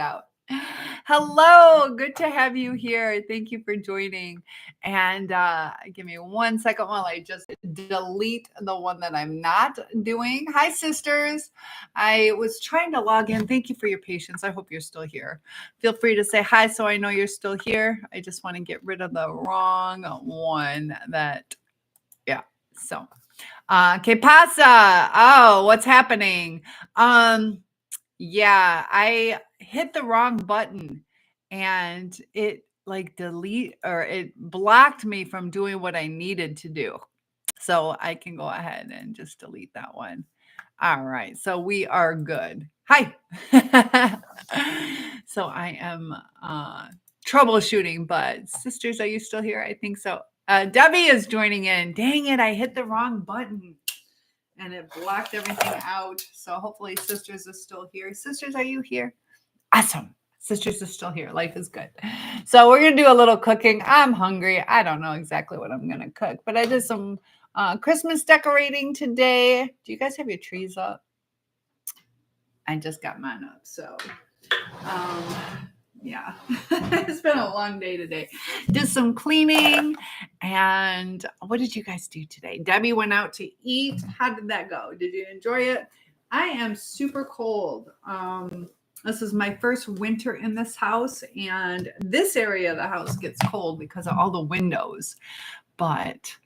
out. Hello, good to have you here. Thank you for joining. And give me 1 second while I just delete the one that I'm not doing. Hi, sisters. I was trying to log in. Thank you for your patience. I hope you're still here. Feel free to say hi so I know you're still here. I just want to get rid of the wrong one so. ¿Qué pasa? Oh, what's happening? Yeah, I hit the wrong button and it it blocked me from doing what I needed to do. So I can go ahead and just delete that one. All right. So we are good. Hi. So I am troubleshooting, but sisters, are you still here? I think so. Debbie is joining in. Dang it, I hit the wrong button and it blocked everything out. So hopefully sisters are still here. Sisters, are you here? Awesome. Sisters are still here. Life is good. So we're going to do a little cooking. I'm hungry. I don't know exactly what I'm going to cook, but I did some Christmas decorating today. Do you guys have your trees up? I just got mine up. So, yeah, it's been a long day today. Did some cleaning. And what did you guys do today? Debbie went out to eat. How did that go? Did you enjoy it? I am super cold. This is my first winter in this house, and this area of the house gets cold because of all the windows. But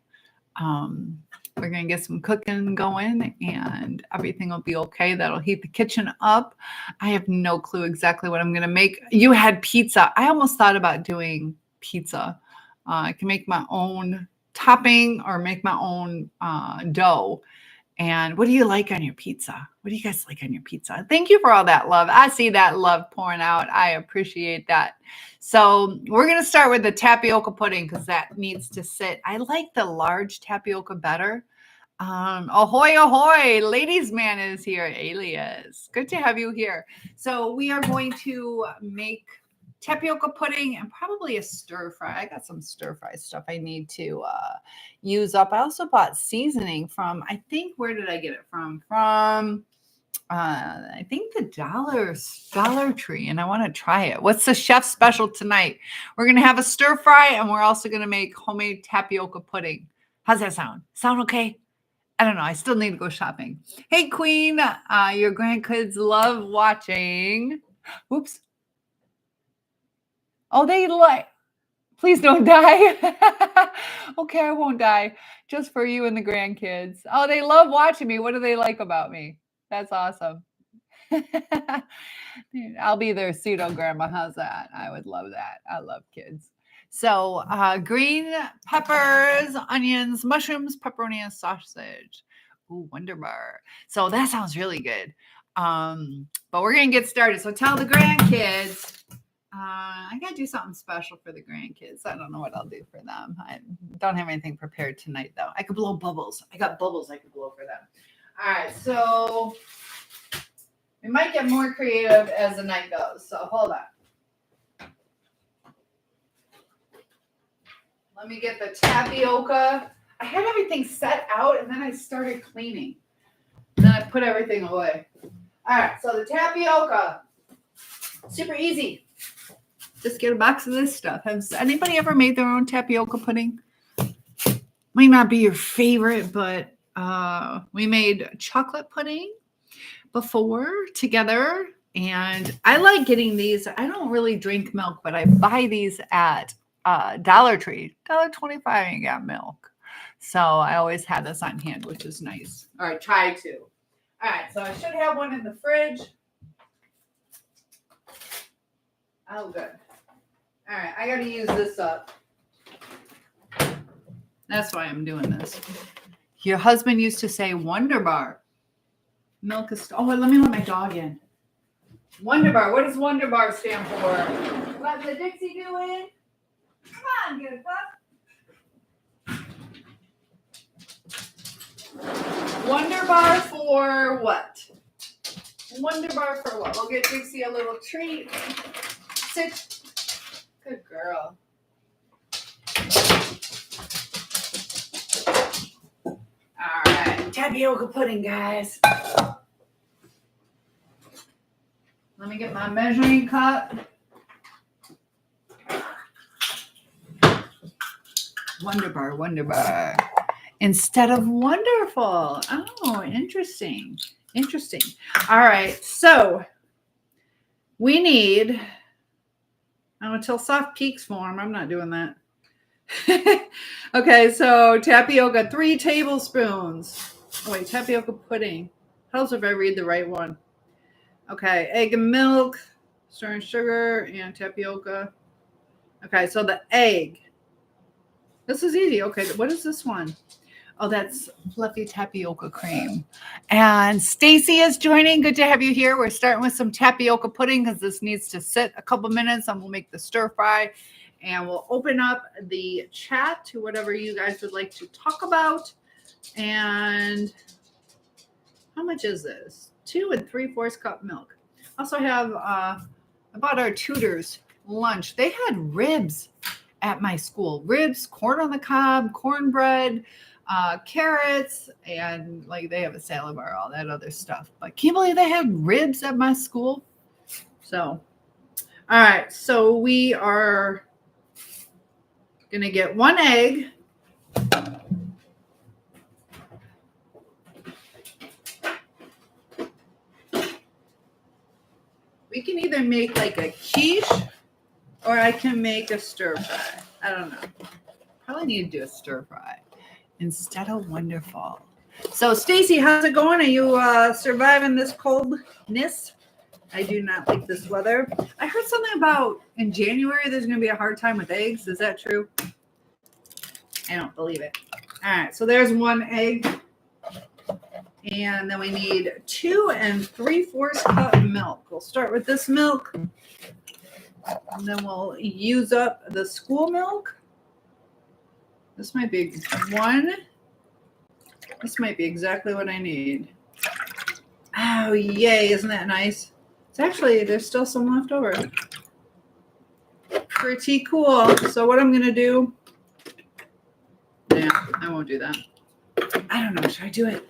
we're going to get some cooking going and everything will be okay. That'll heat the kitchen up. I have no clue exactly what I'm going to make. You had pizza. I almost thought about doing pizza. I can make my own topping or make my own dough. And what do you like on your pizza? What do you guys like on your pizza? Thank you for all that love. I see that love pouring out. I appreciate that. So we're going to start with the tapioca pudding because that needs to sit. I like the large tapioca better. Ahoy, ahoy. Ladies man is here. Alias. Good to have you here. So we are going to make tapioca pudding and probably a stir fry. I got some stir fry stuff I need to use up. I also bought seasoning from, I think, where did I get it from? I think the Dollar Tree, and I want to try it. What's the chef special tonight? We're going to have a stir fry, and we're also going to make homemade tapioca pudding. How's that sound? Sound okay? I don't know. I still need to go shopping. Hey, Queen, your grandkids love watching. Oops. Oh, they like. Please don't die. Okay, I won't die. Just for you and the grandkids. Oh, they love watching me. What do they like about me? That's awesome. I'll be their pseudo grandma. How's that? I would love that. I love kids. So green peppers, onions, mushrooms, pepperoni, and sausage. Ooh, Wonder Bar. So that sounds really good. But we're going to get started. So tell the grandkids. I got to do something special for the grandkids. I don't know what I'll do for them. I don't have anything prepared tonight, though. I could blow bubbles. I got bubbles I could blow for them. All right, so we might get more creative as the night goes. So hold on. Let me get the tapioca. I had everything set out, and then I started cleaning. And then I put everything away. All right, so the tapioca, super easy. Just get a box of this stuff. Has anybody ever made their own tapioca pudding? Might not be your favorite, but we made chocolate pudding before together. And I like getting these. I don't really drink milk, but I buy these at Dollar Tree. $1.25 and you got milk. So I always have this on hand, which is nice. Or I try to. All right, so I should have one in the fridge. Oh, good. All right, I got to use this up. That's why I'm doing this. Your husband used to say Wonder Bar. Milk is... Oh, let me let my dog in. Wonder Bar. What does Wonder Bar stand for? Let the Dixie do it. Come on, get it, pup. Wonder Bar for what? Wonder Bar for what? We'll get Dixie a little treat. Sit. Good girl. All right. Tapioca pudding, guys. Let me get my measuring cup. Wonderbar, Wonderbar. Instead of wonderful. Oh, interesting. Interesting. All right. So we need, until soft peaks form. I'm not doing that. Okay. So tapioca, 3 tablespoons. Oh, wait, tapioca pudding. Helps if I read the right one. Okay. Egg and milk, stirring sugar, and tapioca. Okay. So the egg. This is easy. Okay. What is this one? Oh, that's fluffy tapioca cream. And Stacy is joining. Good to have you here. We're starting with some tapioca pudding because this needs to sit a couple minutes and we'll make the stir fry. And we'll open up the chat to whatever you guys would like to talk about. And how much is this? 2 3/4 cup milk. Also have, I bought our tutors lunch. They had ribs at my school. Ribs, corn on the cob, cornbread, carrots, and like they have a salad bar, all that other stuff. But can't believe they had ribs at my school. So, all right. So we are going to get 1 egg. We can either make like a quiche or I can make a stir fry. I don't know. Probably need to do a stir fry instead of wonderful. So Stacy, how's it going? Are you surviving this coldness? I do not like this weather. I heard something about in January there's going to be a hard time with eggs. Is that true? I don't believe it. All right, so there's 1 egg. And then we need 2 3/4 cup milk. We'll start with this milk. And then we'll use up the school milk. This might be 1. This might be exactly what I need. Oh, yay. Isn't that nice? It's actually, there's still some left over. Pretty cool. So what I'm going to do, yeah, I won't do that. I don't know. Should I do it?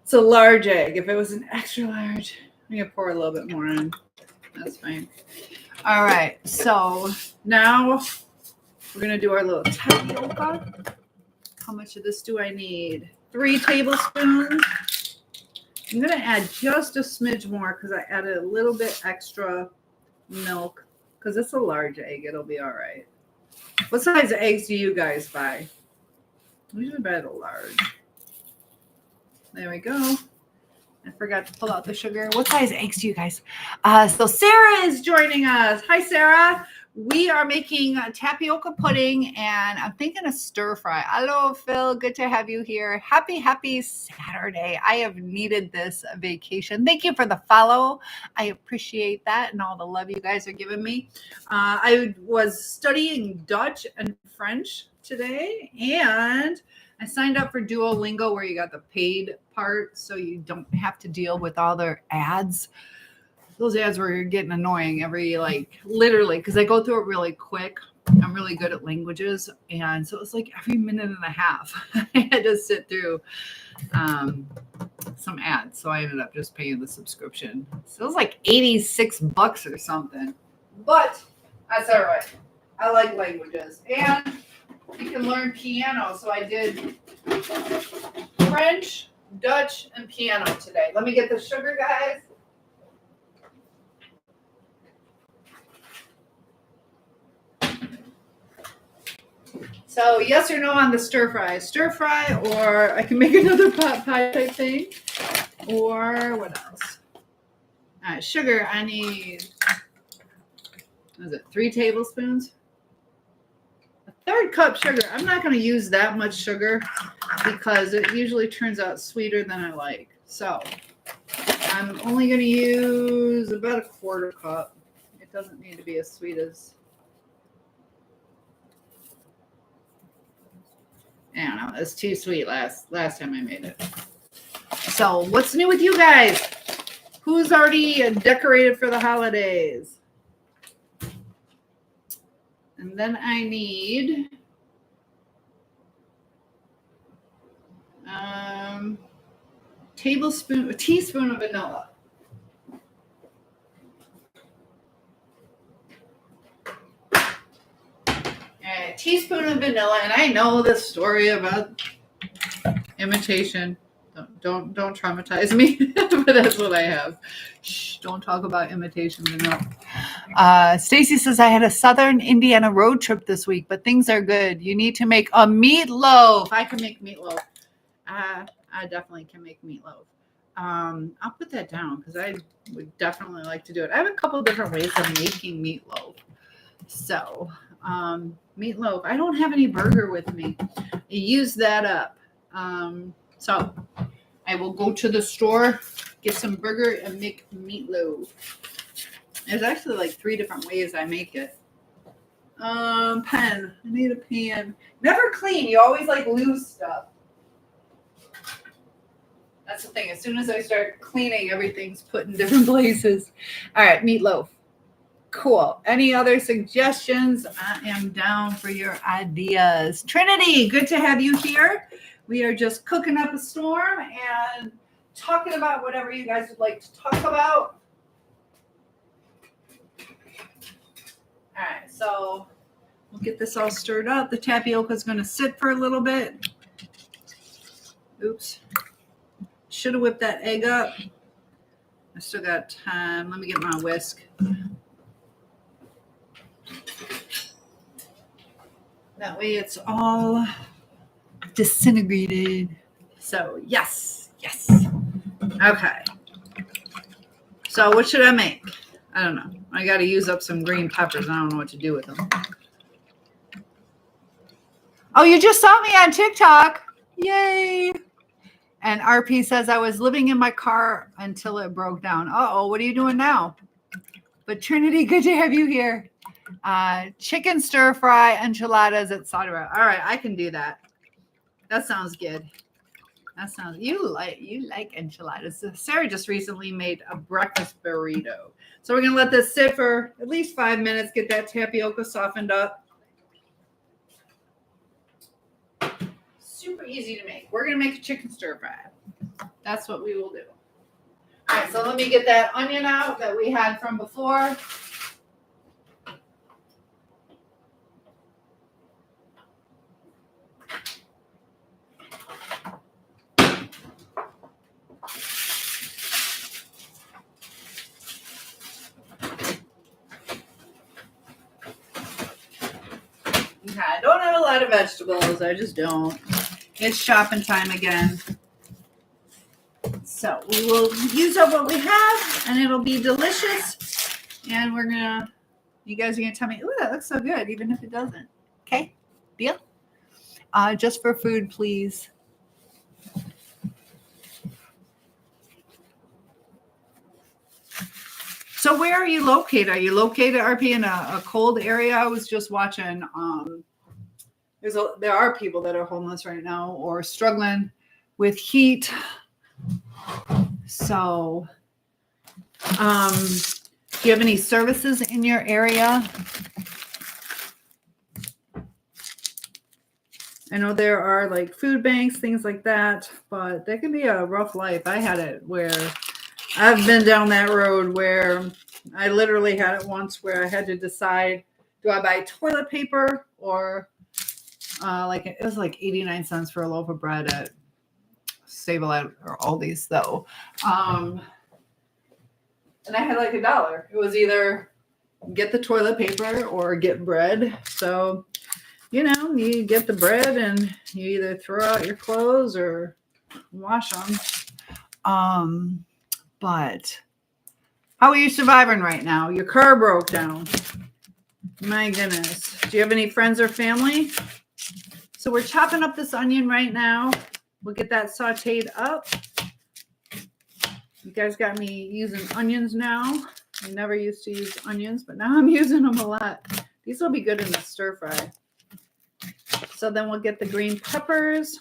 It's a large egg. If it was an extra large, I'm going to pour a little bit more in. That's fine. All right. So now we're going to do our little tapioca. How much of this do I need? 3 tablespoons. I'm going to add just a smidge more because I added a little bit extra milk because it's a large egg. It'll be all right. What size of eggs do you guys buy? I usually buy the large. There we go. I forgot to pull out the sugar. What size eggs do you guys? So Sarah is joining us. Hi, Sarah. We are making tapioca pudding, and I'm thinking a stir fry. Hello, Phil. Good to have you here. Happy Saturday. I have needed this vacation. Thank you for the follow. I appreciate that and all the love you guys are giving me. I was studying Dutch and French today, and I signed up for Duolingo where you got the paid part so you don't have to deal with all their ads. Those ads were getting annoying literally because I go through it really quick. I'm really good at languages. And so it was like every minute and a half I had to sit through some ads. So I ended up just paying the subscription. So it was like $86 or something. But that's all right. I like languages. And you can learn piano. So I did French, Dutch, and piano today. Let me get the sugar, guys. So yes or no on the stir fry? Stir fry, or I can make another pot pie type thing. Or what else? All right, sugar, I need, what is it, 3 tablespoons? A 1/3 cup sugar. I'm not going to use that much sugar because it usually turns out sweeter than I like. So I'm only going to use about a 1/4 cup. It doesn't need to be as sweet as, I don't know, it's too sweet last time I made it. So what's new with you guys? Who's already decorated for the holidays? And then I need a teaspoon of vanilla. teaspoon of vanilla, and I know the story about imitation. Don't traumatize me, but that's what I have. Shh, don't talk about imitation vanilla. Stacy says I had a Southern Indiana road trip this week, but things are good. You need to make a meatloaf. I can make meatloaf. I definitely can make meatloaf. I'll put that down because I would definitely like to do it. I have a couple different ways of making meatloaf. So, meatloaf. I don't have any burger with me. Use that up. So I will go to the store, get some burger, and make meatloaf. There's actually like 3 different ways I make it. Pen. I need a pen. Never clean. You always like lose stuff. That's the thing. As soon as I start cleaning, everything's put in different places. All right, meatloaf. Cool. Any other suggestions? I am down for your ideas. Trinity, good to have you here. We are just cooking up a storm and talking about whatever you guys would like to talk about. All right, so we'll get this all stirred up. The tapioca is going to sit for a little bit. Oops. Should have whipped that egg up. I still got time. Let me get my whisk. That way it's all disintegrated. So, yes. Okay. So, what should I make? I don't know. I got to use up some green peppers. I don't know what to do with them. Oh, you just saw me on TikTok. Yay. And RP says, I was living in my car until it broke down. Uh-oh, what are you doing now? But Trinity, good to have you here. Chicken stir fry enchiladas, etc. All right, I can do that. That sounds good. That sounds you like enchiladas. Sarah just recently made a breakfast burrito. So we're gonna let this sit for at least 5 minutes, get that tapioca softened up. Super easy to make. We're gonna make a chicken stir fry. That's what we will do. All right, so let me get that onion out that we had from before. Okay, I don't have a lot of vegetables. I just don't. It's shopping time again. So we will use up what we have, and it'll be delicious. And you guys are gonna tell me, ooh, that looks so good, even if it doesn't. Okay, deal? Just for food, please. So where are you located? Are you located, RP, in a cold area? I was just watching. There are people that are homeless right now or struggling with heat. So, do you have any services in your area? I know there are like food banks, things like that, but that can be a rough life. I had it where I've been down that road where I literally had it once where I had to decide, do I buy toilet paper or it was like 89 cents for a loaf of bread at Save-A-Lot or Aldi's though. And I had like $1. It was either get the toilet paper or get bread. So, you get the bread and you either throw out your clothes or wash them. But how are you surviving right now? Your car broke down. My goodness. Do you have any friends or family? So we're chopping up this onion right now. We'll get that sauteed up. You guys got me using onions now. I never used to use onions, but now I'm using them a lot. These will be good in the stir fry. So then we'll get the green peppers.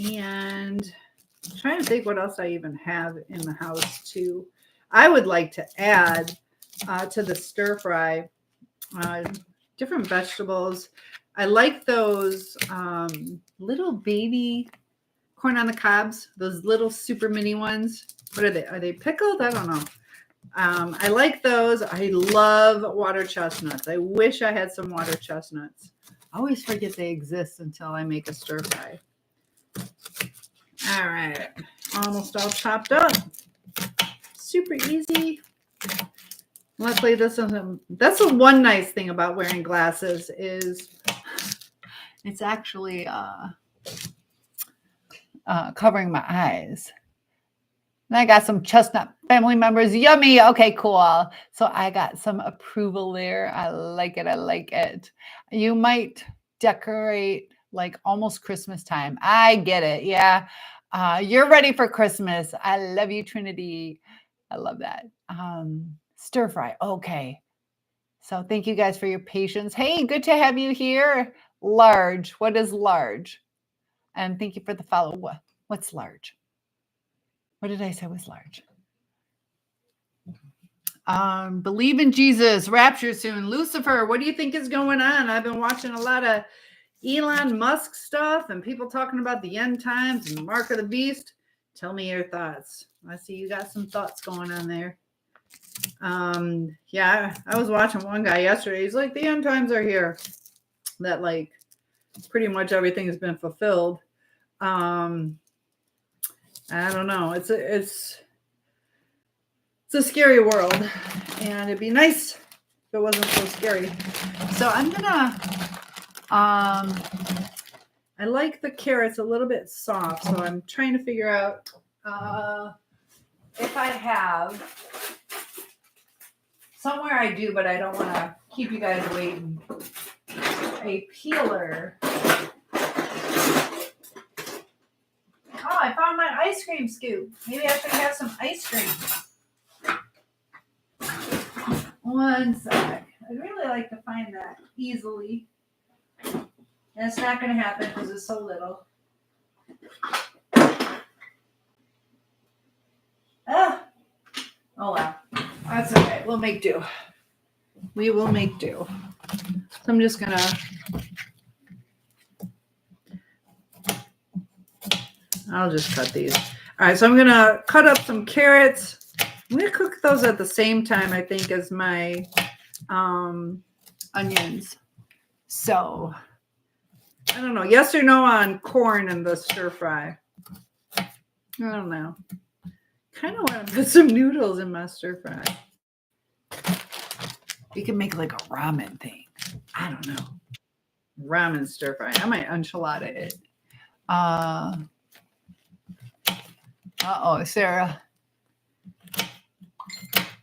And I'm trying to think what else I even have in the house too. I would like to add to the stir fry different vegetables. I like those little baby corn on the cobs, those little super mini ones. What are they? Are they pickled? I don't know. I like those. I love water chestnuts. I wish I had some water chestnuts. I always forget they exist until I make a stir fry. All right, almost all chopped up. Super easy. Luckily, that's the one nice thing about wearing glasses is it's actually covering my eyes. And I got some chestnut family members. Yummy. Okay, cool. So I got some approval there. I like it. I like it. You might decorate like almost Christmas time. I get it. Yeah. You're ready for Christmas. I love you, Trinity. I love that. Stir fry. Okay. So thank you guys for your patience. Hey, good to have you here. Large. What is large? And thank you for the follow. What's large? What did I say was large? Believe in Jesus. Rapture soon. Lucifer, what do you think is going on? I've been watching a lot of Elon Musk stuff and people talking about the end times and mark of the beast. Tell me your thoughts. I see you got some thoughts going on there. Yeah, I was watching one guy yesterday. He's like, the end times are here. That like pretty much everything has been fulfilled. I don't know. It's a scary world, and it'd be nice if it wasn't so scary. So I'm gonna. I like the carrots a little bit soft, so I'm trying to figure out if I have somewhere I do, but I don't want to keep you guys waiting. A peeler. Oh, I found my ice cream scoop. Maybe I should have some ice cream. One sec. I'd really like to find that easily. And it's not going to happen because it's so little. Oh well. That's okay. We'll make do. We will make do. So I'm just going to... I'll just cut these. All right, so I'm going to cut up some carrots. I'm going to cook those at the same time, I think, as my onions. So, I don't know. Yes or no on corn and the stir fry? I don't know. Kind of want to put some noodles in my stir fry. We can make like a ramen thing. I don't know. Ramen stir fry. I might enchilada it. Uh-oh, Sarah.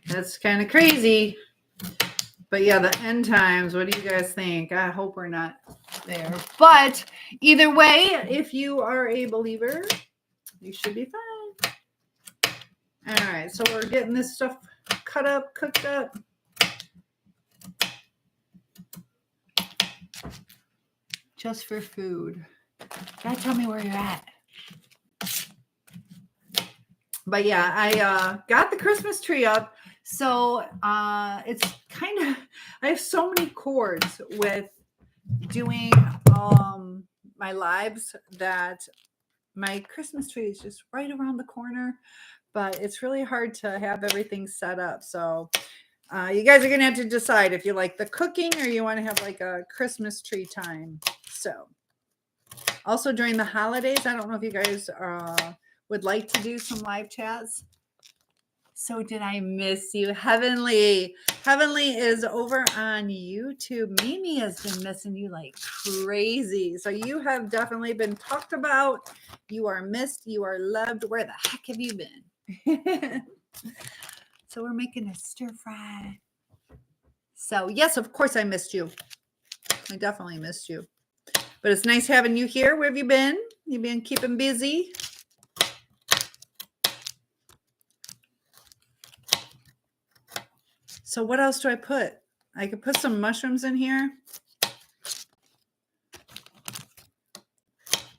That's kind of crazy. But yeah, the end times, what do you guys think? I hope we're not there. But either way, if you are a believer, you should be fine. All right, so we're getting this stuff cut up, cooked up. Just for food. Gotta tell me where you're at. But yeah, I got the Christmas tree up. So it's kind of, I have so many cords with doing my lives that my Christmas tree is just right around the corner. But it's really hard to have everything set up. So you guys are going to have to decide if you like the cooking or you want to have like a Christmas tree time. So also during the holidays, I don't know if you guys would like to do some live chats. So did I miss you? Heavenly is over on YouTube. Mimi has been missing you like crazy. So you have definitely been talked about. You are missed. You are loved. Where the heck have you been? So we're making a stir fry. So yes, of course I missed you. I definitely missed you. But it's nice having you here. Where have you been? You've been keeping busy. So what else do I put? I could put some mushrooms in here.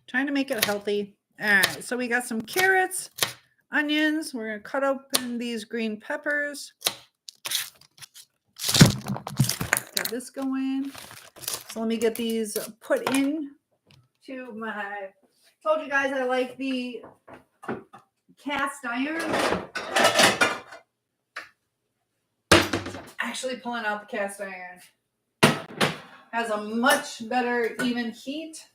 Trying to make it healthy. All right, so we got some carrots, onions. We're going to cut open these green peppers. Got this going. So let me get these put in to my, told you guys I like the cast iron. actually pulling out the cast iron. Has a much better even heat.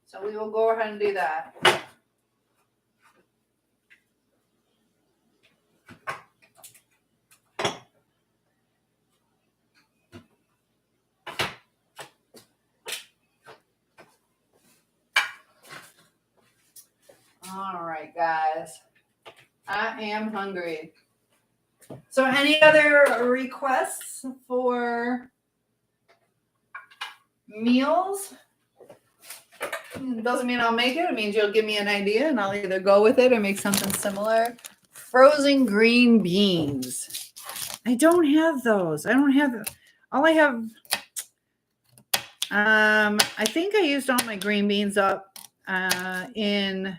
So we will go ahead and do that. All right, guys. I am hungry. So any other requests for meals? It doesn't mean I'll make it. It means you'll give me an idea and I'll either go with it or make something similar. Frozen green beans. I don't have those. I don't have, all I have, I think I used all my green beans up in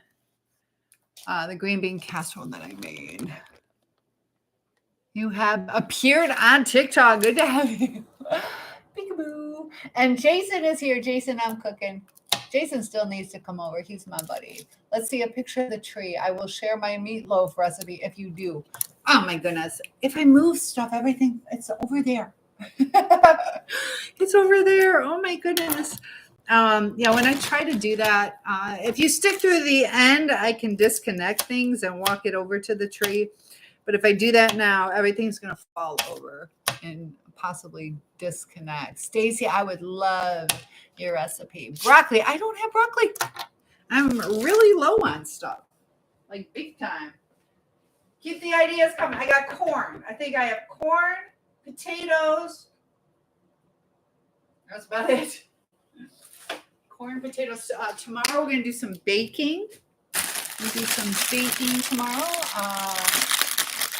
the green bean casserole that I made. You have appeared on TikTok. Good to have you. Peekaboo. And Jason is here. Jason, I'm cooking. Jason still needs to come over. He's my buddy. Let's see a picture of the tree. I will share my meatloaf recipe if you do. Oh my goodness. If I move stuff, everything, it's over there. It's over there. Oh my goodness. Yeah, when I try to do that, if you stick through the end, I can disconnect things and walk it over to the tree. But if I do that now, everything's going to fall over and possibly disconnect. Stacy, I would love your recipe. Broccoli. I don't have broccoli. I'm really low on stuff, like big time. Keep the ideas coming. I got corn. I think I have corn, potatoes. That's about it. Corn, potatoes. Tomorrow we're going to do some baking. We'll do some baking tomorrow.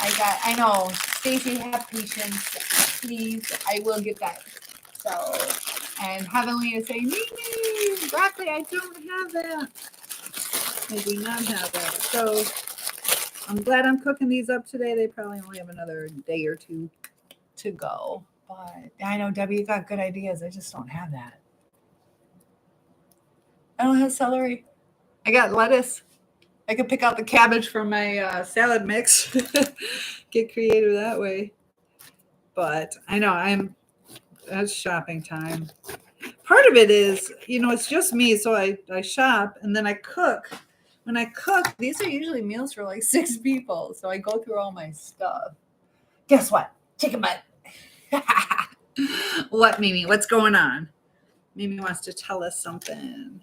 I know, Stacey, have patience, please. I will get that. So, and Heavenly is saying, Mimi, broccoli, I don't have that. I do not have that. So, I'm glad I'm cooking these up today. They probably only have another day or two to go. But I know, Debbie, you got good ideas. I just don't have that. I don't have celery. I got lettuce. I could pick out the cabbage from my salad mix. Get creative that way. But I know that's shopping time. Part of it is, it's just me. So I shop and then I cook. When I cook, these are usually meals for like 6 people. So I go through all my stuff. Guess what? Chicken butt. What, Mimi? What's going on? Mimi wants to tell us something.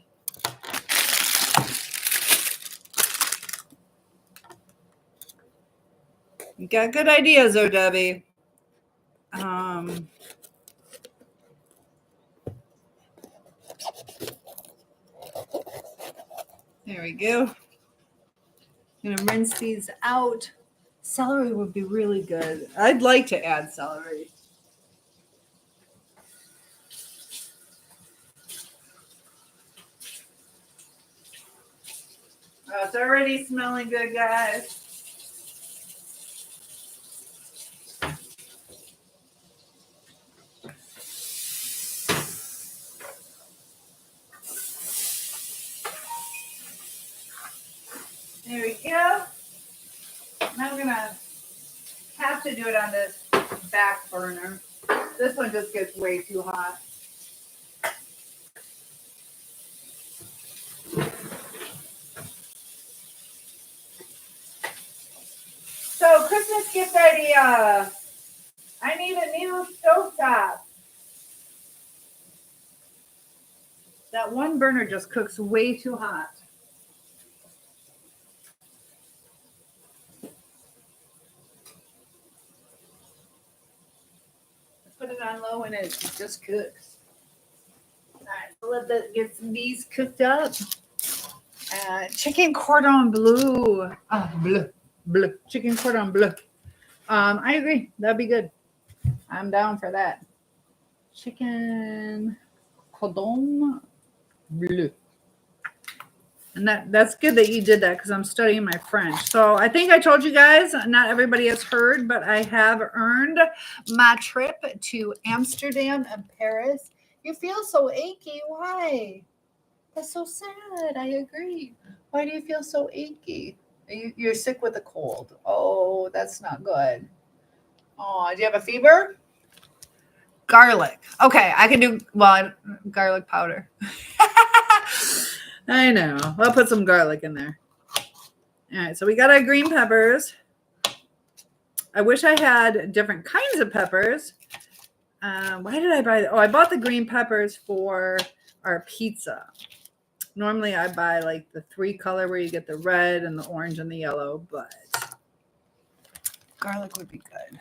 You got good ideas, though, Debbie. There we go. I'm gonna rinse these out. Celery would be really good. I'd like to add celery. Oh, it's already smelling good, guys. There we go. I'm gonna have to do it on this back burner. This one just gets way too hot. So, Christmas gift idea. I need a new stovetop. That one burner just cooks way too hot. Put it on low and it just cooks. All right, so let that get these cooked up. Chicken cordon bleu. Bleu. Chicken cordon bleu. I agree. That'd be good. I'm down for that. Chicken cordon bleu. And that's good that you did that because I'm studying my French. So I think I told you guys, not everybody has heard, but I have earned my trip to Amsterdam and Paris. You feel so achy. Why? That's so sad. I agree. Why do you feel so achy? You're sick with a cold. Oh, that's not good. Oh, do you have a fever? Garlic. Okay, I can do, well, garlic powder. I know. I'll put some garlic in there. All right, so we got our green peppers. I wish I had different kinds of peppers. Why did I buy? Oh, I bought the green peppers for our pizza. Normally I buy like the 3 color where you get the red and the orange and the yellow, but garlic would be good.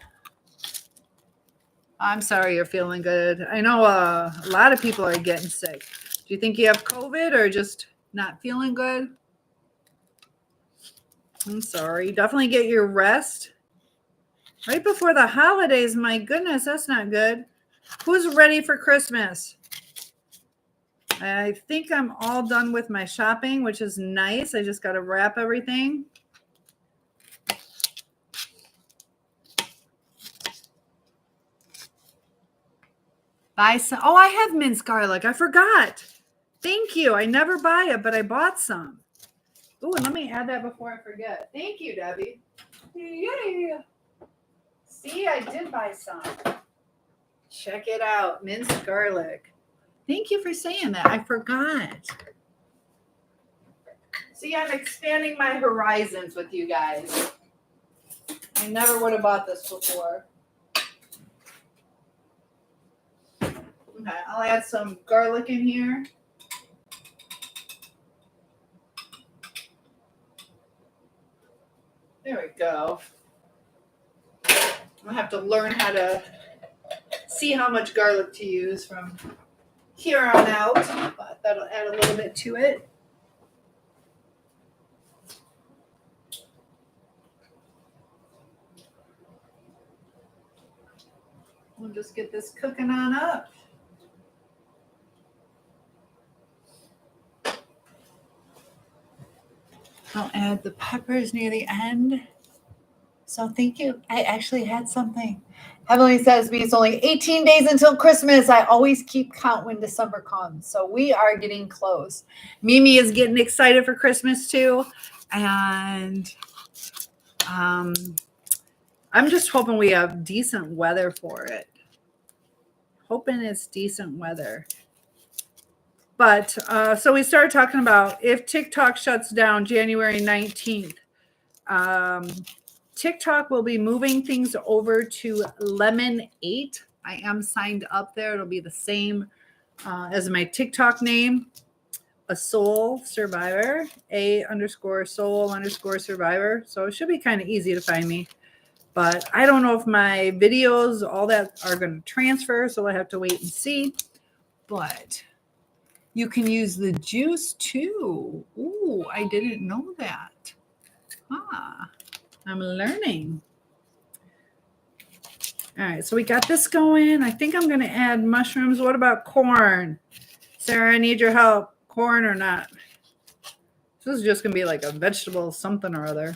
I'm sorry you're feeling good. I know a lot of people are getting sick. Do you think you have COVID or just not feeling good? I'm sorry. Definitely get your rest. Right before the holidays, my goodness, that's not good. Who's ready for Christmas? I think I'm all done with my shopping, which is nice. I just got to wrap everything. Buy some. Oh, I have minced garlic. I forgot. Thank you. I never buy it, but I bought some. Oh, and let me add that before I forget. Thank you, Debbie. Yay. See, I did buy some. Check it out. Minced garlic. Thank you for saying that. I forgot. See, I'm expanding my horizons with you guys. I never would have bought this before. Okay, I'll add some garlic in here. There we go. I'll have to learn how to see how much garlic to use from here on out, but that'll add a little bit to it. We'll just get this cooking on up. I'll add the peppers near the end. So thank you. I actually had something. Heavenly says it's only 18 days until Christmas. I always keep count when December comes. So we are getting close. Mimi is getting excited for Christmas too. And I'm just hoping we have decent weather for it. Hoping it's decent weather. But so we started talking about if TikTok shuts down January 19th. TikTok will be moving things over to Lemon 8. I am signed up there. It'll be the same as my TikTok name, a soul survivor, A_soul_survivor. So it should be kind of easy to find me. But I don't know if my videos, all that are going to transfer. So I have to wait and see. But you can use the juice too. Ooh, I didn't know that. I'm learning. All right, so we got this going. I think I'm going to add mushrooms. What about corn? Sarah, I need your help. Corn or not? This is just going to be like a vegetable something or other.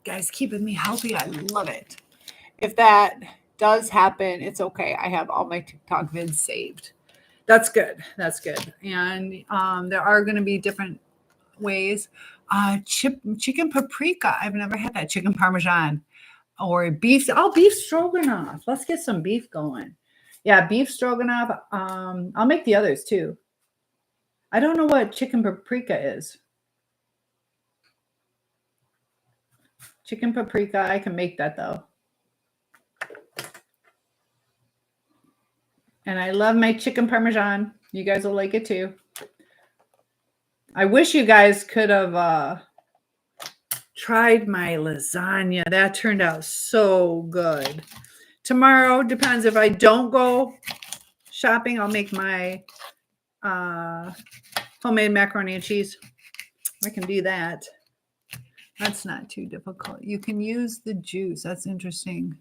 Guys, keeping me healthy. I love it. If that does happen, it's okay. I have all my TikTok vids saved. That's good. That's good. And there are going to be different ways. Chicken paprika. I've never had that. Chicken parmesan or beef. Oh, beef stroganoff. Let's get some beef going. Yeah, beef stroganoff. I'll make the others too. I don't know what chicken paprika is. Chicken paprika. I can make that though. And I love my chicken parmesan. You guys will like it too. I wish you guys could have tried my lasagna. That turned out so good. Tomorrow, depends if I don't go shopping, I'll make my homemade macaroni and cheese. I can do that. That's not too difficult. You can use the juice. That's interesting.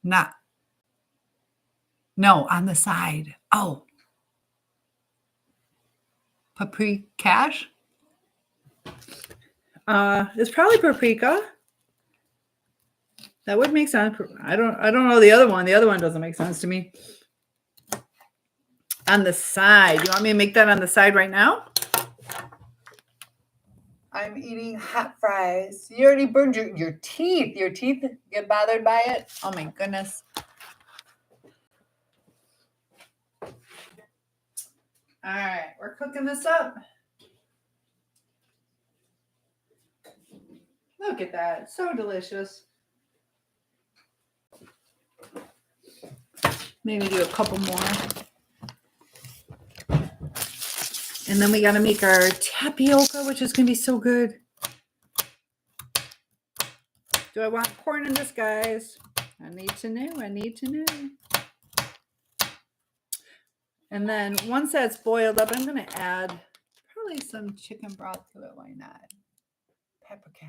No, on the side. Oh. Paprika. It's probably paprika. That would make sense. I don't know the other one. The other one doesn't make sense to me. On the side. You want me to make that on the side right now? I'm eating hot fries. You already burned your teeth. Your teeth get bothered by it? Oh my goodness. All right, we're cooking this up. Look at that. So delicious. Maybe do a couple more. And then we got to make our tapioca, which is going to be so good. Do I want corn in this, guys? I need to know. I need to know. And then once that's boiled up, I'm going to add probably some chicken broth to it. Why not? Paprika.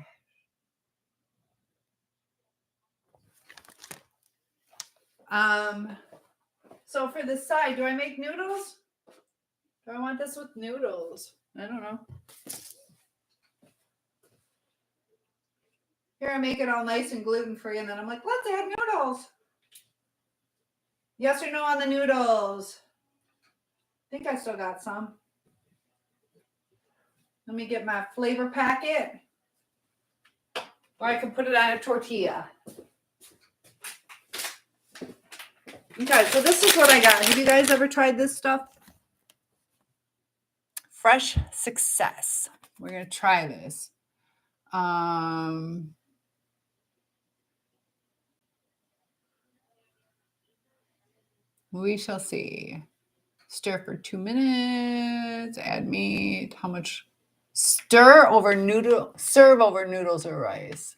So for the side, do I make noodles? Do I want this with noodles? I don't know. Here I make it all nice and gluten-free, and then I'm like, let's add noodles. Yes or no on the noodles? I think I still got some. Let me get my flavor packet. Or I can put it on a tortilla. Okay, so this is what I got. Have you guys ever tried this stuff? Fresh Success. We're going to try this. We shall see. Stir for 2 minutes. Add meat. How much? Serve over noodles or rice.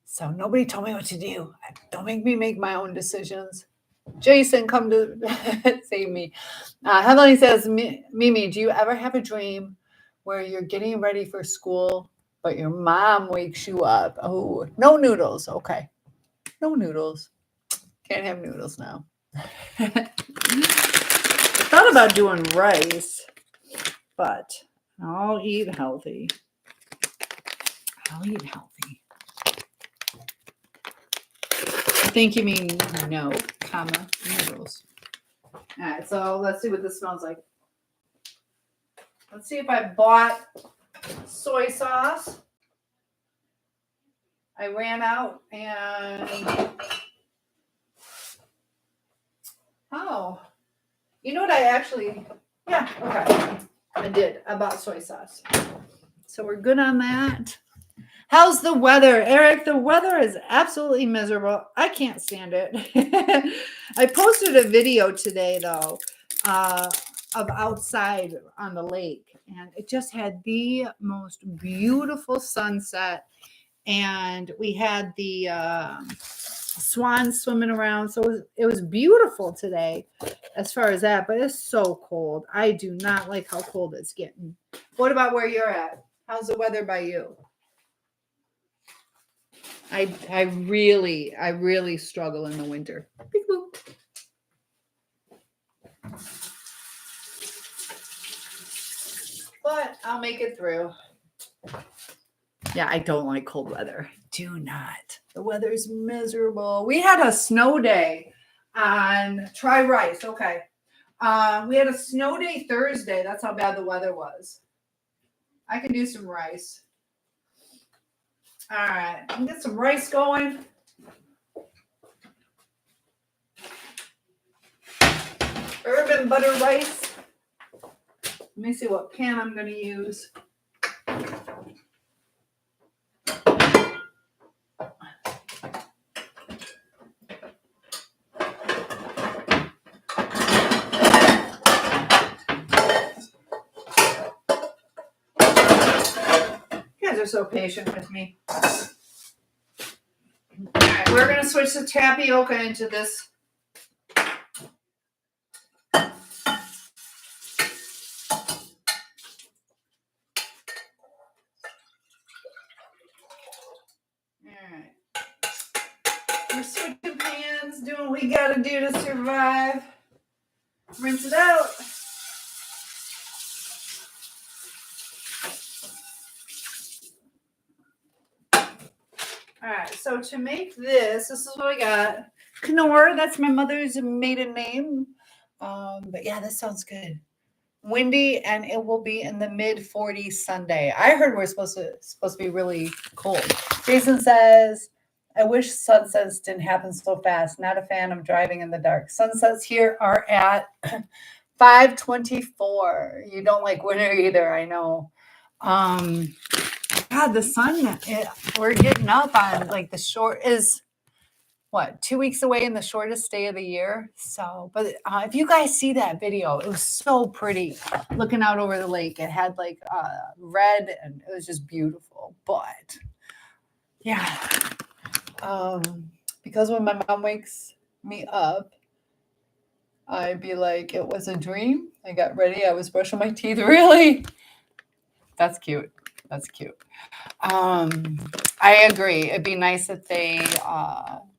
So nobody told me what to do. Don't make me make my own decisions. Jason, come to save me. Heavenly says, Mimi, do you ever have a dream where you're getting ready for school, but your mom wakes you up? Oh, no noodles. Okay. No noodles. Can't have noodles now. I thought about doing rice, but I'll eat healthy. I'll eat healthy. I think you mean no, comma, noodles. All right, so let's see what this smells like. Let's see if I bought soy sauce. I ran out and oh, you know what I actually, yeah, okay. I did. I bought soy sauce. So we're good on that. How's the weather? Eric, the weather is absolutely miserable. I can't stand it. I posted a video today, though, of outside on the lake, and it just had the most beautiful sunset. And we had the swans swimming around. So it was beautiful today as far as that, but it's so cold. I do not like how cold it's getting. What about where you're at? How's the weather by you? I really struggle in the winter. Beep, boop. But I'll make it through. Yeah, I don't like cold weather. Do not. The weather's miserable. We had a snow day on try rice. Okay. We had a snow day Thursday. That's how bad the weather was. I can do some rice. All right, I can get some rice going. Urban butter rice. Let me see what pan I'm going to use. You guys are so patient with me. All right, we're going to switch the tapioca into this. Alright. We're switching pans, doing what we gotta do to survive. Rinse it out. Alright, so to make this is what I got. Knorr, that's my mother's maiden name. But yeah, this sounds good. windy, and it will be in the mid 40s Sunday. I heard we're supposed to be really cold. Jason says, I wish sunsets didn't happen so fast. Not a fan of driving in the dark. Sunsets here are at 5:24. You don't like winter either, I know. God, the sun, we're getting up on like the short is what, 2 weeks away in the shortest day of the year. So, but if you guys see that video, it was so pretty looking out over the lake. It had like red and it was just beautiful. But yeah, because when my mom wakes me up, I'd be like, it was a dream. I got ready. I was brushing my teeth. Really? That's cute. That's cute. I agree. It'd be nice if they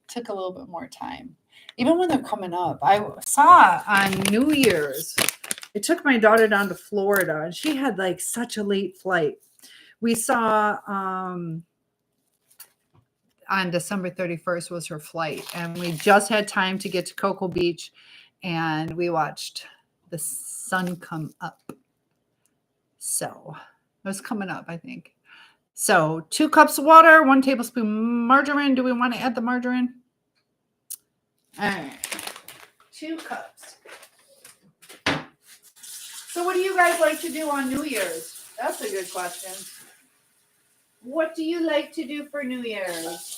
took a little bit more time. Even when they're coming up. I saw on New Year's, it took my daughter down to Florida and she had like such a late flight. We saw on December 31st was her flight, and we just had time to get to Cocoa Beach, and we watched the sun come up. So it was coming up, I think. So 2 cups of water, 1 tablespoon margarine. Do we want to add the margarine? All right, 2 cups. So what do you guys like to do on New Year's? That's a good question. What do you like to do for New Year's?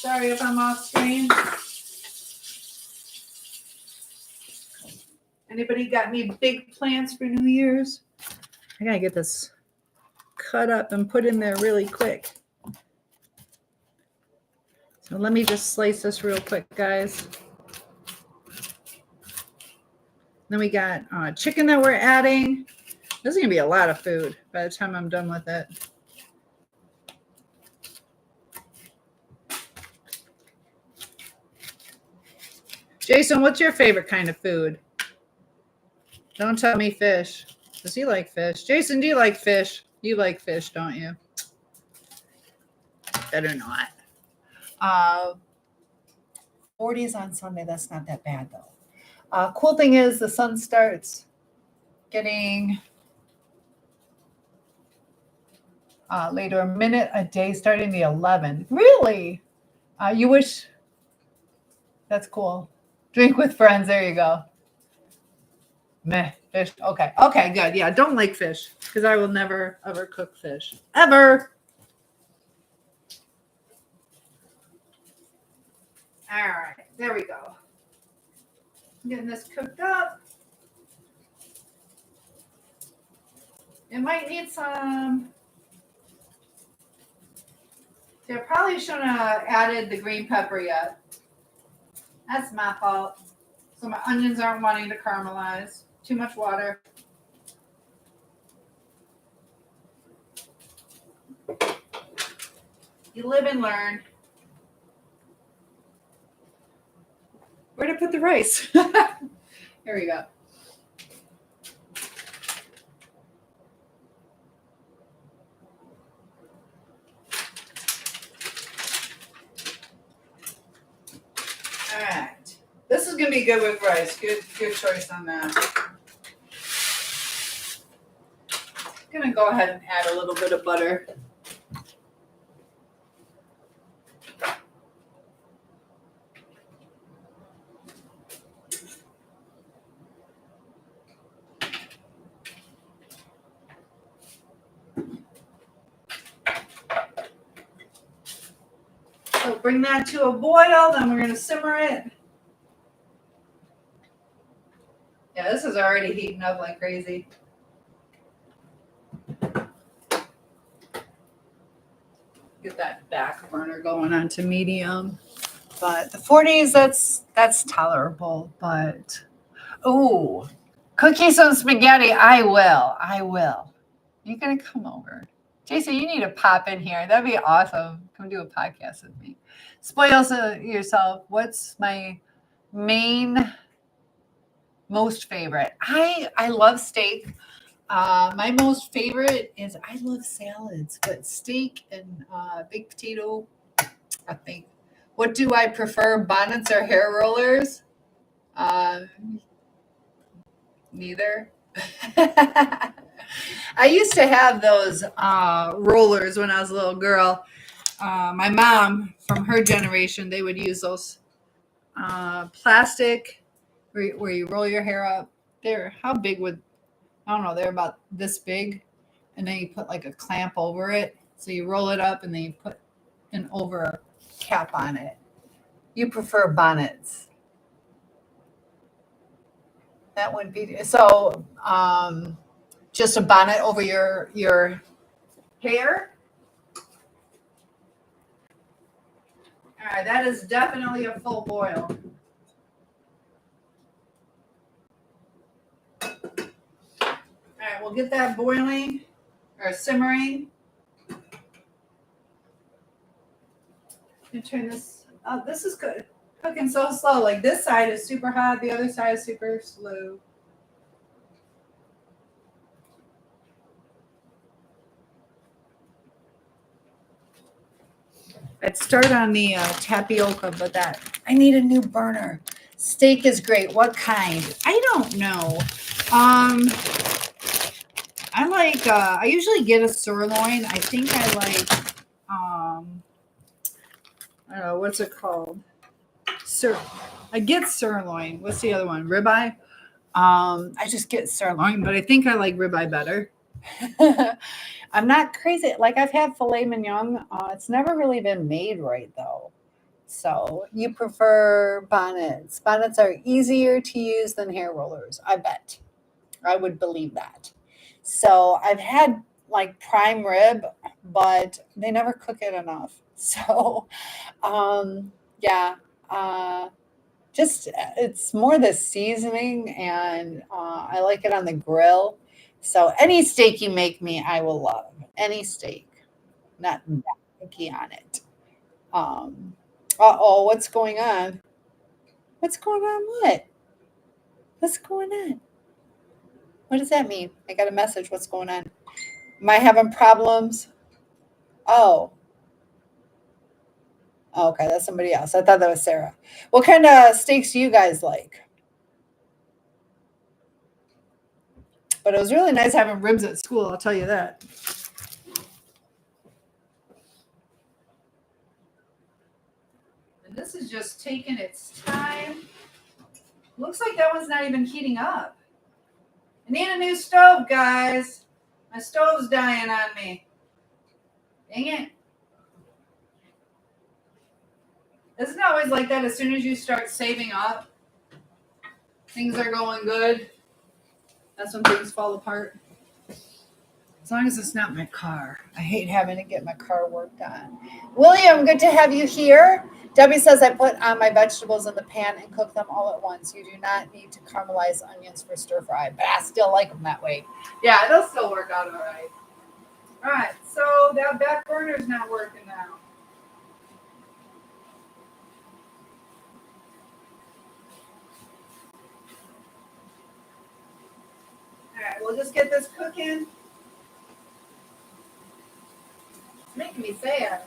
Sorry if I'm off screen. Anybody got any big plans for New Year's? I gotta get this cut up and put in there really quick. So let me just slice this real quick, guys. Then we got chicken that we're adding. This is gonna be a lot of food by the time I'm done with it. Jason, what's your favorite kind of food? Don't tell me fish. Does he like fish? Jason, do you like fish? You like fish, don't you? Better not. 40s on Sunday. That's not that bad, though. Cool thing is the sun starts getting later, a minute a day starting the 11th. Really? You wish? That's cool. Drink with friends. There you go. Meh, fish. Okay. Okay, good. Yeah, don't like fish because I will never, ever cook fish. Ever. All right. There we go. Getting this cooked up. It might need some. I probably shouldn't have added the green pepper yet. That's my fault. So my onions aren't wanting to caramelize. Too much water. You live and learn. Where to put the rice? Here we go. All right. This is going to be good with rice. Good choice on that. I'm going to go ahead and add a little bit of butter. So bring that to a boil, then we're going to simmer it. Yeah, this is already heating up like crazy. Get that back burner going on to medium. But the 40s, that's tolerable. But, ooh, cookies and spaghetti, I will. You're going to come over. Jason, you need to pop in here. That'd be awesome. Come do a podcast with me. Spoil yourself. What's my most favorite? I love steak. My most favorite is I love salads, but steak and baked potato, I think. What do I prefer, bonnets or hair rollers? Neither. I used to have those rollers when I was a little girl. My mom, from her generation, they would use those plastic where you roll your hair up. They're how big would I don't know? They're about this big, and then you put like a clamp over it. So you roll it up, and then you put an over cap on it. You prefer bonnets? That would be so. Just a bonnet over your hair. All right, that is definitely a full boil. All right, we'll get that boiling or simmering. And turn this. Oh, this is good. Cooking so slow. Like this side is super hot, the other side is super slow. I'd start on the tapioca, but I need a new burner. Steak is great. What kind? I don't know. I like. I usually get a sirloin. I think I like. I don't know what's it called. I get sirloin. What's the other one? Ribeye. I just get sirloin, but I think I like ribeye better. I'm not crazy. Like I've had filet mignon. It's never really been made right though. So you prefer bonnets. Bonnets are easier to use than hair rollers. I bet. I would believe that. So I've had like prime rib, but they never cook it enough. So yeah. Just it's more the seasoning and I like it on the grill. So any steak you make me, I will love. Any steak. Not that picky on it. Uh-oh, what's going on? What's going on? What? What's going on? What does that mean? I got a message. What's going on? Am I having problems? Oh. Oh, okay, that's somebody else. I thought that was Sarah. What kind of steaks do you guys like? But it was really nice having ribs at school, I'll tell you that. And this is just taking its time. Looks like that one's not even heating up. I need a new stove, guys. My stove's dying on me. Dang it. Isn't it always like that as soon as you start saving up? Things are going good. That's when things fall apart. As long as it's not my car. I hate having to get my car worked on. William, good to have you here. Debbie says I put on my vegetables in the pan and cook them all at once. You do not need to caramelize onions for stir fry, but I still like them that way. Yeah, it'll still work out all right. All right, so that back burner's not working now. All right, we'll just get this cooking. It's making me sad.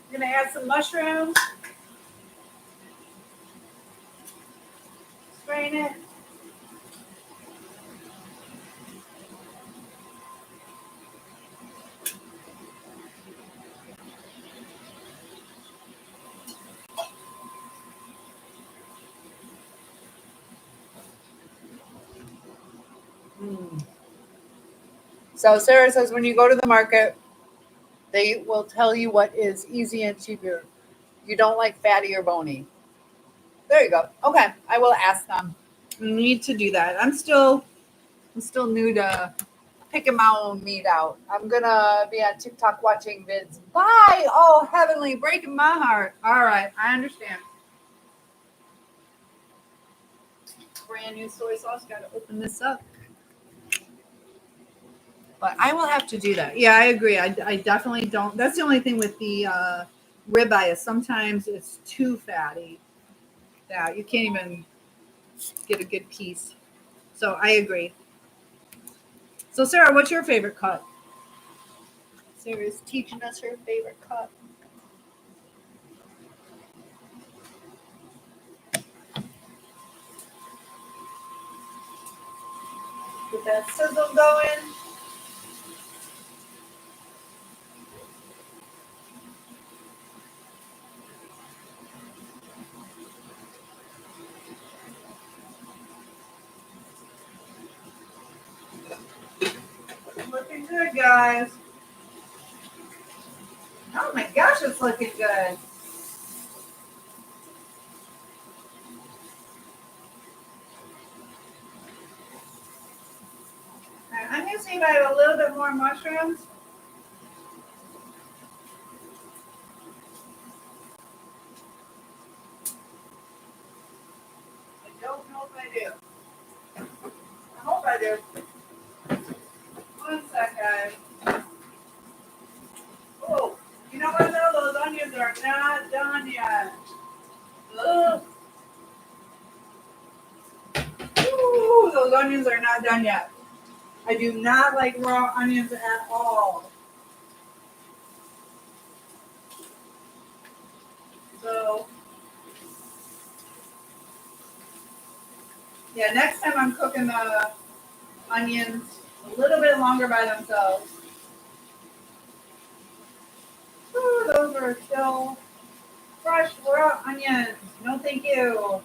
I'm gonna add some mushrooms. Strain it. So Sarah says when you go to the market, they will tell you what is easy and cheaper. You don't like fatty or bony. There you go. Okay, I will ask them. I need to do that. I'm still new to picking my own meat out. I'm gonna be on TikTok watching vids. Bye. Oh, heavenly, breaking my heart. All right, I understand. Brand new soy sauce. Got to open this up. But I will have to do that. Yeah, I agree. I definitely don't. That's the only thing with the ribeye is sometimes it's too fatty. Yeah, you can't even get a good piece. So I agree. So Sarah, what's your favorite cut? Sarah's teaching us her favorite cut. Get that sizzle going. Looking good, guys. Oh my gosh, it's looking good. Right, I'm going to see if I have a little bit more mushrooms. I don't know if I do. I hope I do. One sec, guys. Oh, you know what though? Those onions are not done yet. Ugh. Ooh, those onions are not done yet. I do not like raw onions at all. So, yeah, next time I'm cooking the onions a little bit longer by themselves. Ooh, those are still fresh raw onions. No, thank you.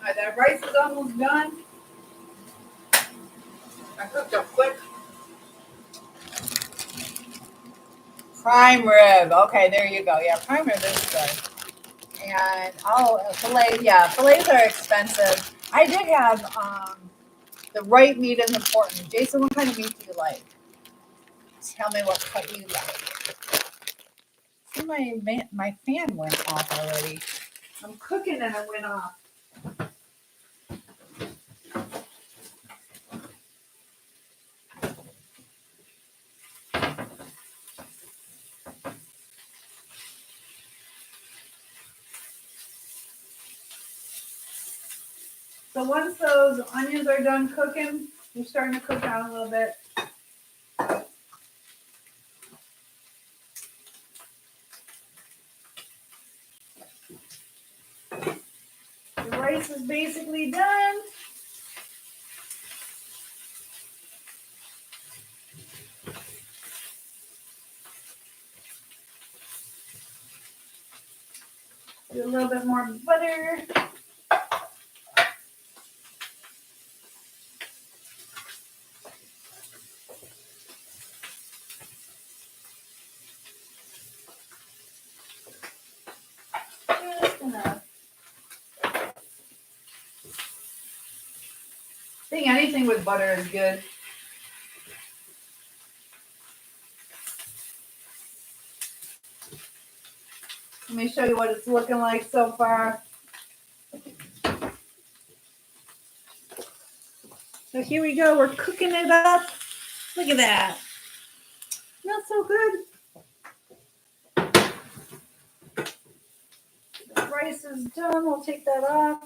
All right, that rice is almost done. I cooked a quick prime rib. Okay, there you go. Yeah, prime rib is good. And filet. Yeah, fillets are expensive. I did have the right meat is important. Jason, what kind of meat do you like? Tell me what cut you like. See, my fan went off already. I'm cooking and it went off. So once those onions are done cooking, you're starting to cook down a little bit. The rice is basically done. Do a little bit more butter. Just enough. I think anything with butter is good. Let me show you what it's looking like so far. So here we go. We're cooking it up. Look at that. Not so good. The rice is done. We'll take that off.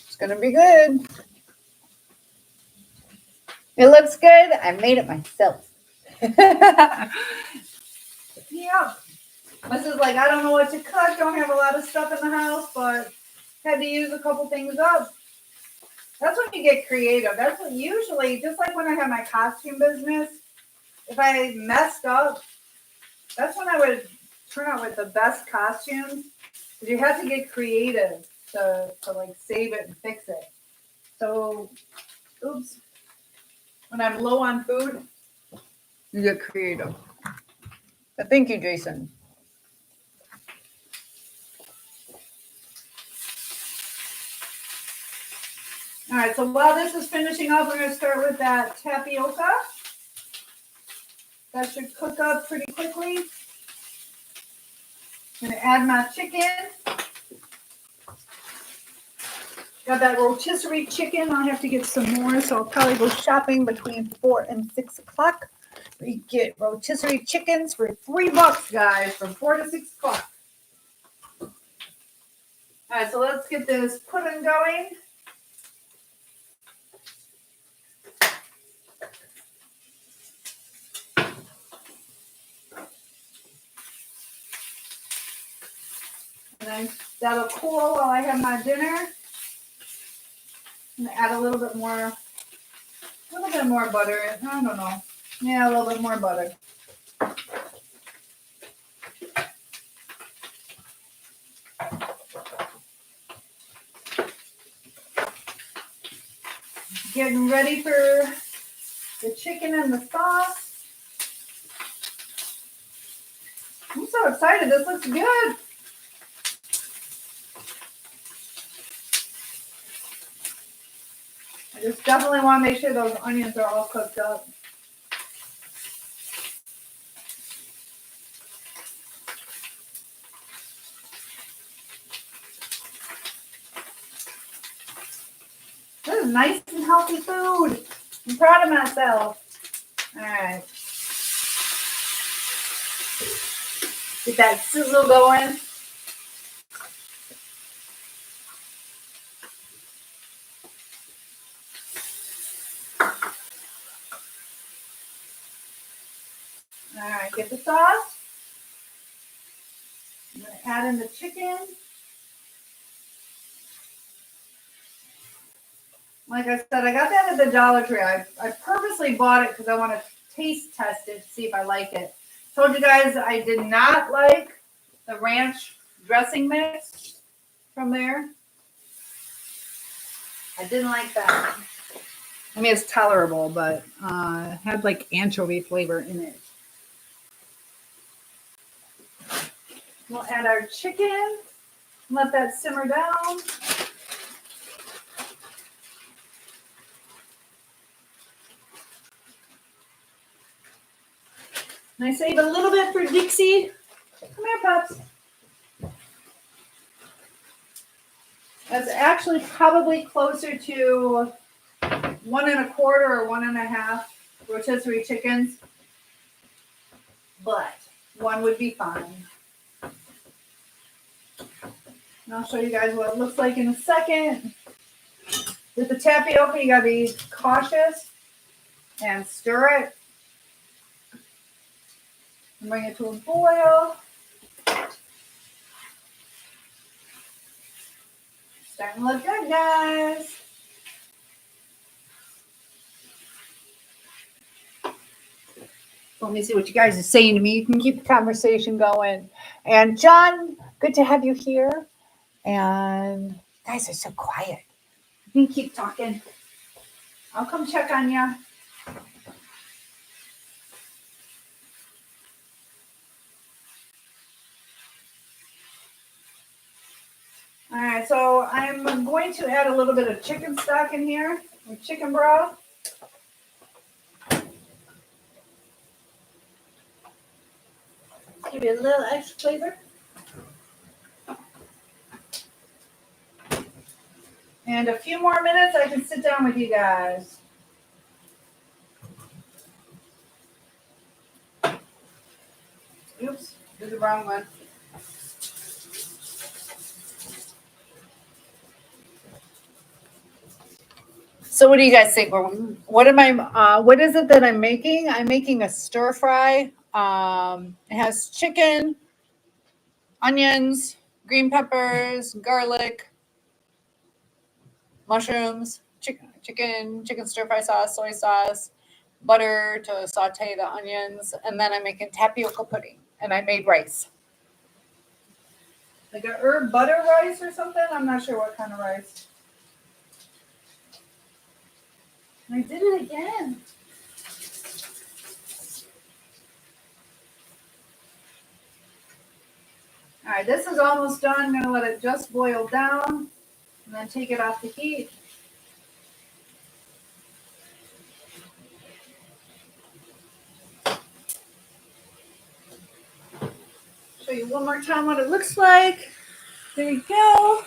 It's going to be good. It looks good. I made it myself. Yeah. This is like, I don't know what to cook. Don't have a lot of stuff in the house, but had to use a couple things up. That's when you get creative. That's what usually, just like when I had my costume business, if I messed up, that's when I would turn out with the best costumes. Because you have to get creative to like save it and fix it. So, oops. When I'm low on food, you get creative. But thank you, Jason. All right, so while this is finishing up, we're going to start with that tapioca. That should cook up pretty quickly. I'm gonna add my chicken. Got that rotisserie chicken. I'll have to get some more, so I'll probably go shopping between 4 and 6 o'clock. We get rotisserie chickens for $3, guys, from 4 to 6 o'clock. All right, so let's get this pudding going. And then that'll cool while I have my dinner. I'm gonna add a little bit more butter. I don't know. Yeah, a little bit more butter. Getting ready for the chicken and the sauce. I'm so excited. This looks good. I just definitely want to make sure those onions are all cooked up. This is nice and healthy food. I'm proud of myself. All right. Get that sizzle going. All right, get the sauce. I'm going to add in the chicken. Like I said, I got that at the Dollar Tree. I purposely bought it because I want to taste test it to see if I like it. Told you guys I did not like the ranch dressing mix from there. I didn't like that. I mean, it's tolerable, but it had like anchovy flavor in it. We'll add our chicken. Let that simmer down. And I save a little bit for Dixie. Come here, pups. That's actually probably closer to 1 1/4 or 1 1/2 rotisserie chickens, but one would be fine. And I'll show you guys what it looks like in a second. With the tapioca, you gotta be cautious and stir it. And bring it to a boil. Starting to look good, guys. Let me see what you guys are saying to me. You can keep the conversation going. And John, good to have you here. And you guys are so quiet. You can keep talking. I'll come check on you. All right, so I'm going to add a little bit of chicken stock in here, or chicken broth. Give you a little extra flavor. And a few more minutes, I can sit down with you guys. Oops, did the wrong one. So what do you guys think? What is it that I'm making? I'm making a stir fry. It has chicken, onions, green peppers, garlic, mushrooms, chicken stir fry sauce, soy sauce, butter to saute the onions, and then I'm making tapioca pudding, and I made rice. Like a herb butter rice or something? I'm not sure what kind of rice. I did it again. All right, this is almost done. I'm going to let it just boil down and then take it off the heat. Show you one more time what it looks like. There you go.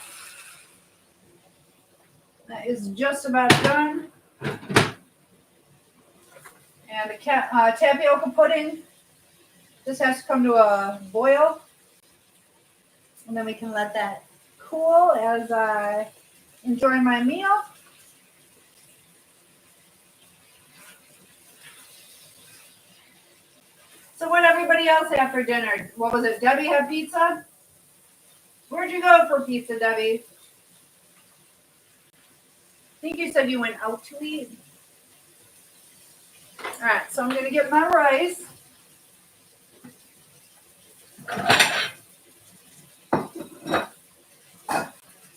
That is just about done. And the tapioca pudding just has to come to a boil. And then we can let that cool as I enjoy my meal. So what everybody else have for dinner? What was it? Debbie had pizza? Where'd you go for pizza, Debbie? I think you said you went out to eat. All right, so I'm going to get my rice.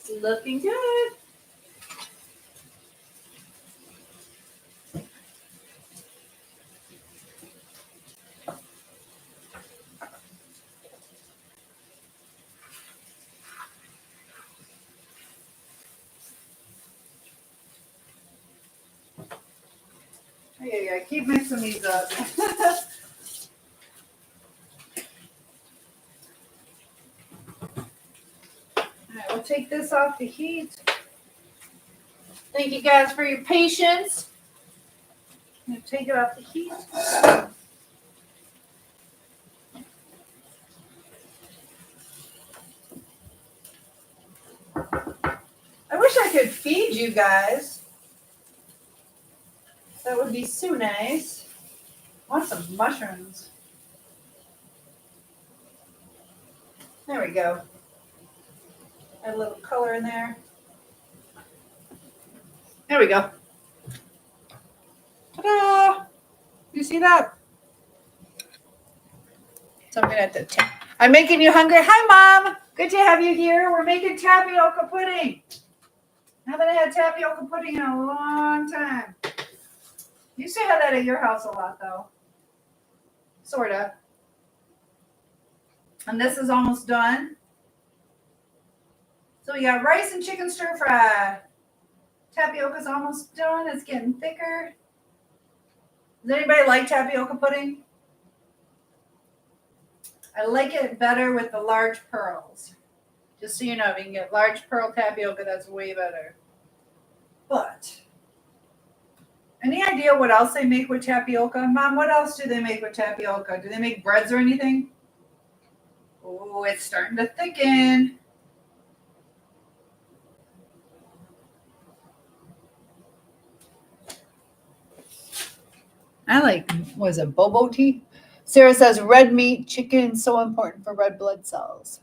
It's looking good. Yeah, keep mixing these up. Alright, we'll take this off the heat. Thank you guys for your patience. I'm going to take it off the heat. I wish I could feed you guys. That would be so nice. I want some mushrooms. There we go. Add a little color in there. There we go. Ta-da! You see that? So I'm gonna have to. I'm making you hungry. Hi, Mom. Good to have you here. We're making tapioca pudding. I haven't had tapioca pudding in a long time. You used to have that at your house a lot, though. Sorta. And this is almost done. So we got rice and chicken stir fry. Tapioca's almost done. It's getting thicker. Does anybody like tapioca pudding? I like it better with the large pearls. Just so you know, if you can get large pearl tapioca, that's way better. But, any idea what else they make with tapioca? Mom, what else do they make with tapioca? Do they make breads or anything? Oh, it's starting to thicken. I like, was it bobo tea? Sarah says red meat, chicken, so important for red blood cells.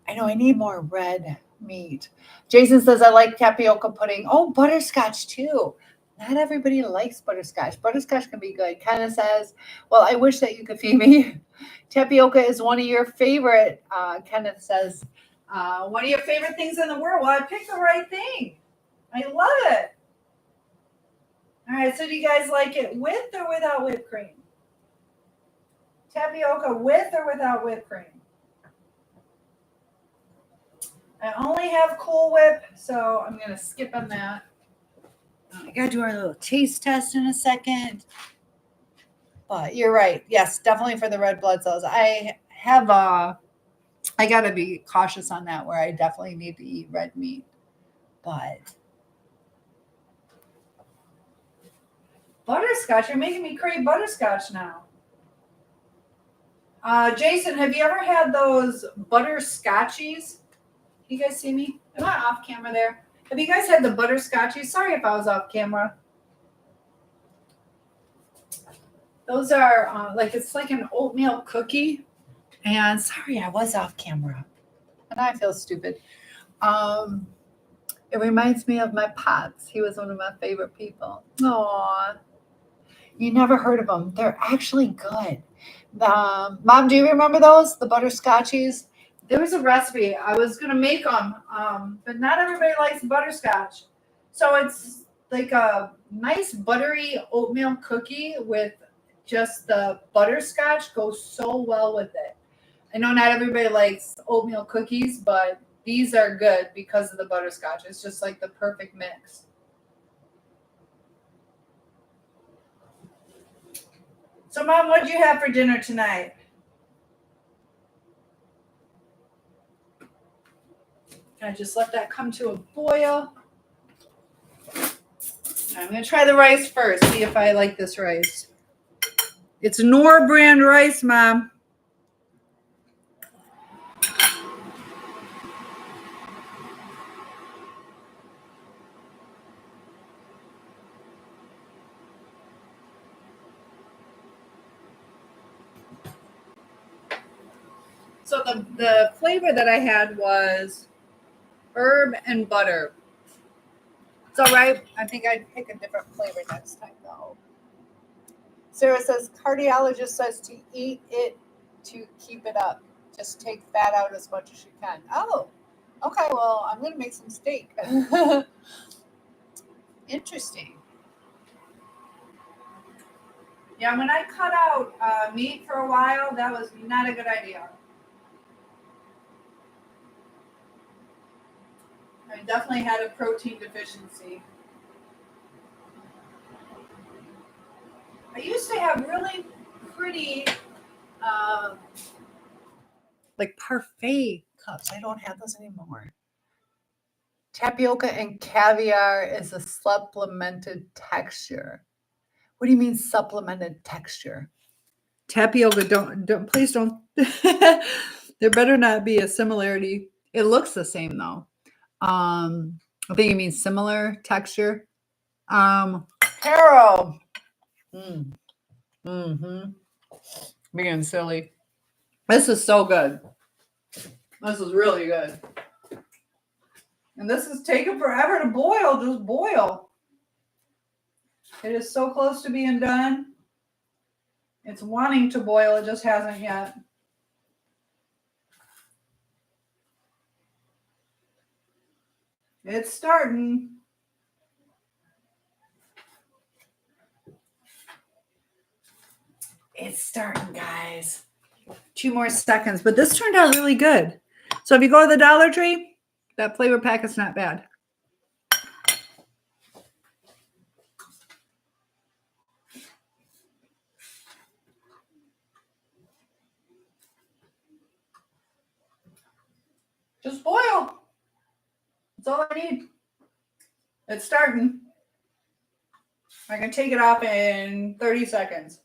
I know I need more red meat. Jason says I like tapioca pudding. Oh, butterscotch too. Not everybody likes butterscotch. Butterscotch can be good. Kenna says, well, I wish that you could feed me. Tapioca is one of your favorite, Kenneth says, one of your favorite things in the world. Well, I picked the right thing. I love it. All right, so do you guys like it with or without whipped cream? Tapioca with or without whipped cream? I only have Cool Whip, so I'm going to skip on that. I got to do our little taste test in a second. But you're right. Yes, definitely for the red blood cells. I got to be cautious on that where I definitely need to eat red meat. But butterscotch, you're making me crave butterscotch now. Jason, have you ever had those butterscotchies? You guys see me? Am I off camera there? Have you guys had the butterscotchies? Sorry if I was off camera. Those are it's like an oatmeal cookie. And sorry, I was off camera. And I feel stupid. It reminds me of my Pops. He was one of my favorite people. Aw. You never heard of them. They're actually good. Mom, do you remember those? The butterscotchies? There was a recipe. I was going to make them, but not everybody likes butterscotch. So it's like a nice buttery oatmeal cookie with just the butterscotch goes so well with it. I know not everybody likes oatmeal cookies, but these are good because of the butterscotch. It's just like the perfect mix. So, Mom, what did you have for dinner tonight? I just let that come to a boil. I'm going to try the rice first, see if I like this rice. It's Nor brand rice, Mom. So the flavor that I had was herb and butter. It's all right. I think I'd pick a different flavor next time, though. Sarah says, cardiologist says to eat it to keep it up. Just take fat out as much as you can. Oh, okay. Well, I'm going to make some steak. Interesting. Yeah, when I cut out meat for a while, that was not a good idea. I definitely had a protein deficiency. I used to have really pretty, like parfait cups. I don't have those anymore. Tapioca and caviar is a supplemented texture. What do you mean supplemented texture? Tapioca, please don't. There better not be a similarity. It looks the same though. I think it means similar texture. Carol. Being silly. This is so good. This is really good. And this is taking forever to boil. Just boil. It is so close to being done. It's wanting to boil. It just hasn't yet. It's starting. It's starting, guys. 2 more seconds. But this turned out really good. So if you go to the Dollar Tree, that flavor pack is not bad. Just boil. That's all I need. It's starting. I can take it off in 30 seconds.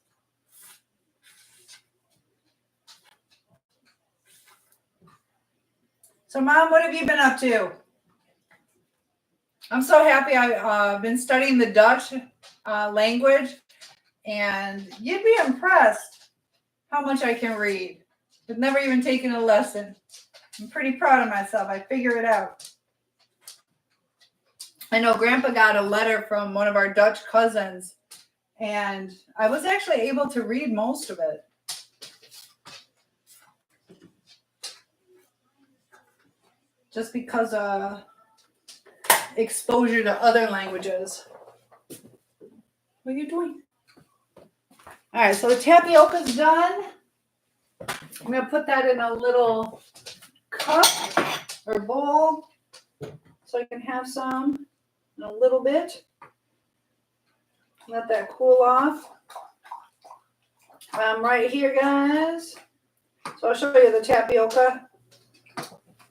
So, Mom, what have you been up to? I'm so happy. I've been studying the Dutch language, and you'd be impressed how much I can read. I've never even taken a lesson. I'm pretty proud of myself. I figure it out. I know Grandpa got a letter from one of our Dutch cousins, and I was actually able to read most of it. Just because exposure to other languages. What are you doing? All right, so the tapioca's done. I'm going to put that in a little cup or bowl so I can have some in a little bit. Let that cool off. I'm right here, guys. So I'll show you the tapioca.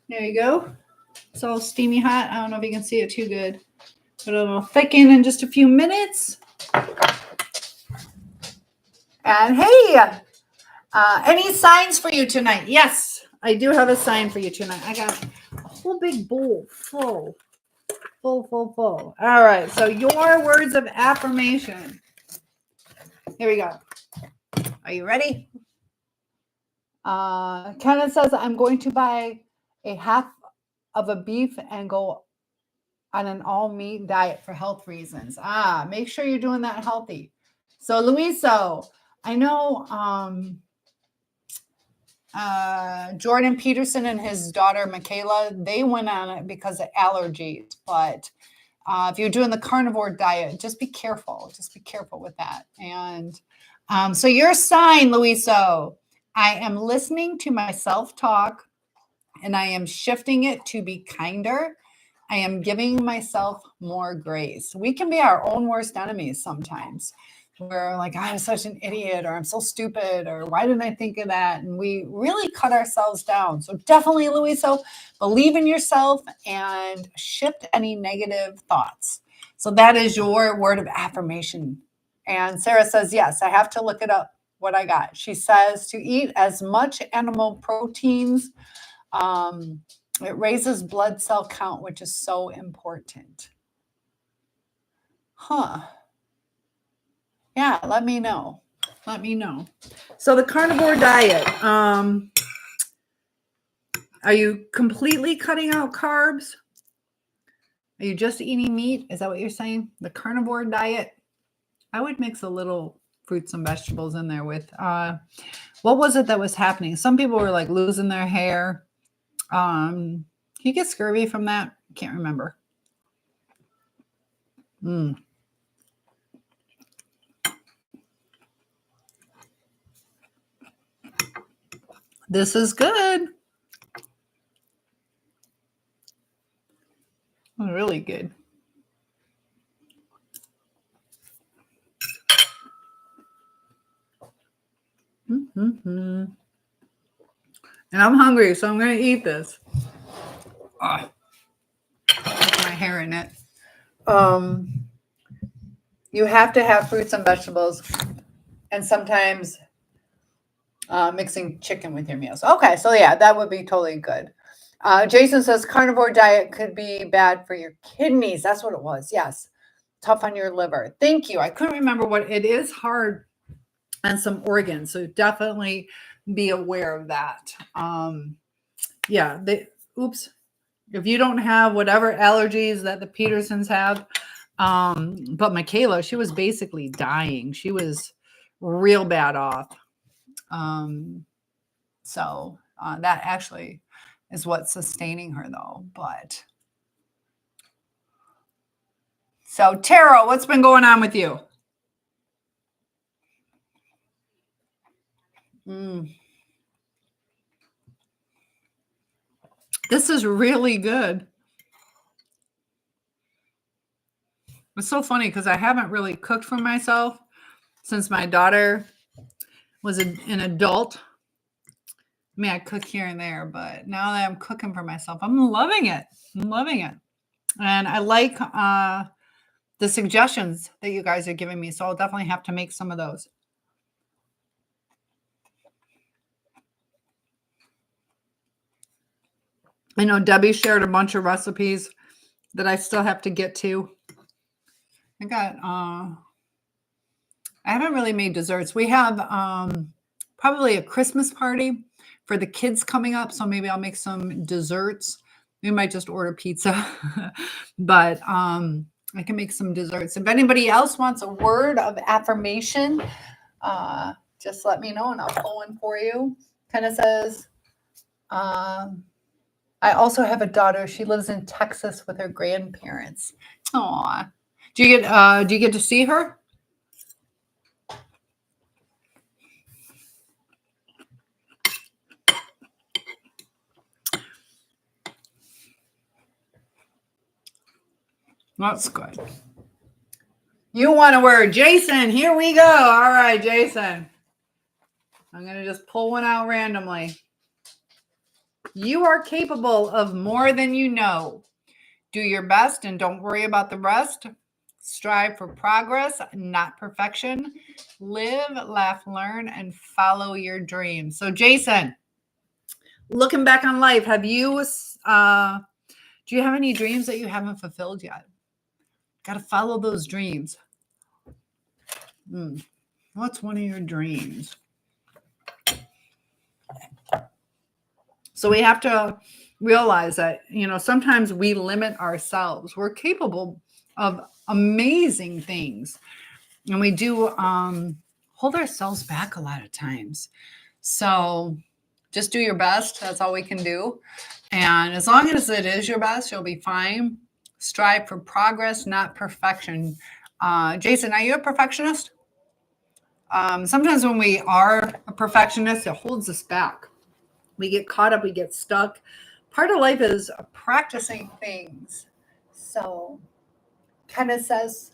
There you go. It's all steamy hot. I don't know if you can see it too good, but it'll thicken in just a few minutes. And hey, any signs for you tonight? Yes, I do have a sign for you tonight. I got a whole big bowl full. All right, so your words of affirmation. Here we go. Are you ready? Kenneth says, I'm going to buy a half of a beef and go on an all-meat diet for health reasons. Make sure you're doing that healthy. So, Luiso, I know Jordan Peterson and his daughter, Michaela, they went on it because of allergies. But if you're doing the carnivore diet, just be careful. Just be careful with that. And so your sign, Luiso, I am listening to myself talk, and I am shifting it to be kinder. I am giving myself more grace. We can be our own worst enemies sometimes. we're like, I'm such an idiot, or I'm so stupid, or why didn't I think of that? And we really cut ourselves down. So definitely, Louisa, believe in yourself and shift any negative thoughts. So that is your word of affirmation. And Sarah says, yes, I have to look it up what I got. She says to eat as much animal proteins. It raises blood cell count, which is so important. Huh. Yeah, let me know. Let me know. So the carnivore diet, are you completely cutting out carbs? Are you just eating meat? Is that what you're saying? The carnivore diet? I would mix a little fruits and vegetables in there with, what was it that was happening? Some people were like losing their hair. Can you get scurvy from that? I can't remember. This is good. Really good. And I'm hungry, so I'm going to eat this. With my hair in it. You have to have fruits and vegetables, and sometimes mixing chicken with your meals. Okay, so yeah, that would be totally good. Jason says carnivore diet could be bad for your kidneys. That's what it was. Yes. Tough on your liver. Thank you. I couldn't remember what it is. Hard on some organs. So definitely be aware of that. Yeah. If you don't have whatever allergies that the Petersons have, but Michaela, she was basically dying. She was real bad off. So that actually is what's sustaining her, though. But so, Tara, what's been going on with you? This is really good. It's so funny because I haven't really cooked for myself since my daughter was an adult. I mean, I cook here and there, but now that I'm cooking for myself, I'm loving it. I'm loving it. And I like the suggestions that you guys are giving me. So I'll definitely have to make some of those. I know Debbie shared a bunch of recipes that I still have to get to. I haven't really made desserts. We have probably a Christmas party for the kids coming up. So maybe I'll make some desserts. We might just order pizza, but I can make some desserts. If anybody else wants a word of affirmation, just let me know and I'll pull one for you. Kind of says, I also have a daughter. She lives in Texas with her grandparents. Aw. Do you get to see her? That's good. You want a word. Jason, here we go. All right, Jason. I'm going to just pull one out randomly. You are capable of more than you know. Do your best and don't worry about the rest. Strive for progress, not perfection. Live, laugh, learn, and follow your dreams. So, Jason, looking back on life, do you have any dreams that you haven't fulfilled yet? Got to follow those dreams. What's one of your dreams? So we have to realize that, sometimes we limit ourselves. We're capable of amazing things. And we do hold ourselves back a lot of times. So just do your best. That's all we can do. And as long as it is your best, you'll be fine. Strive for progress, not perfection. Jason, are you a perfectionist? Sometimes when we are a perfectionist, it holds us back. We get caught up, we get stuck. Part of life is practicing things. So kind of says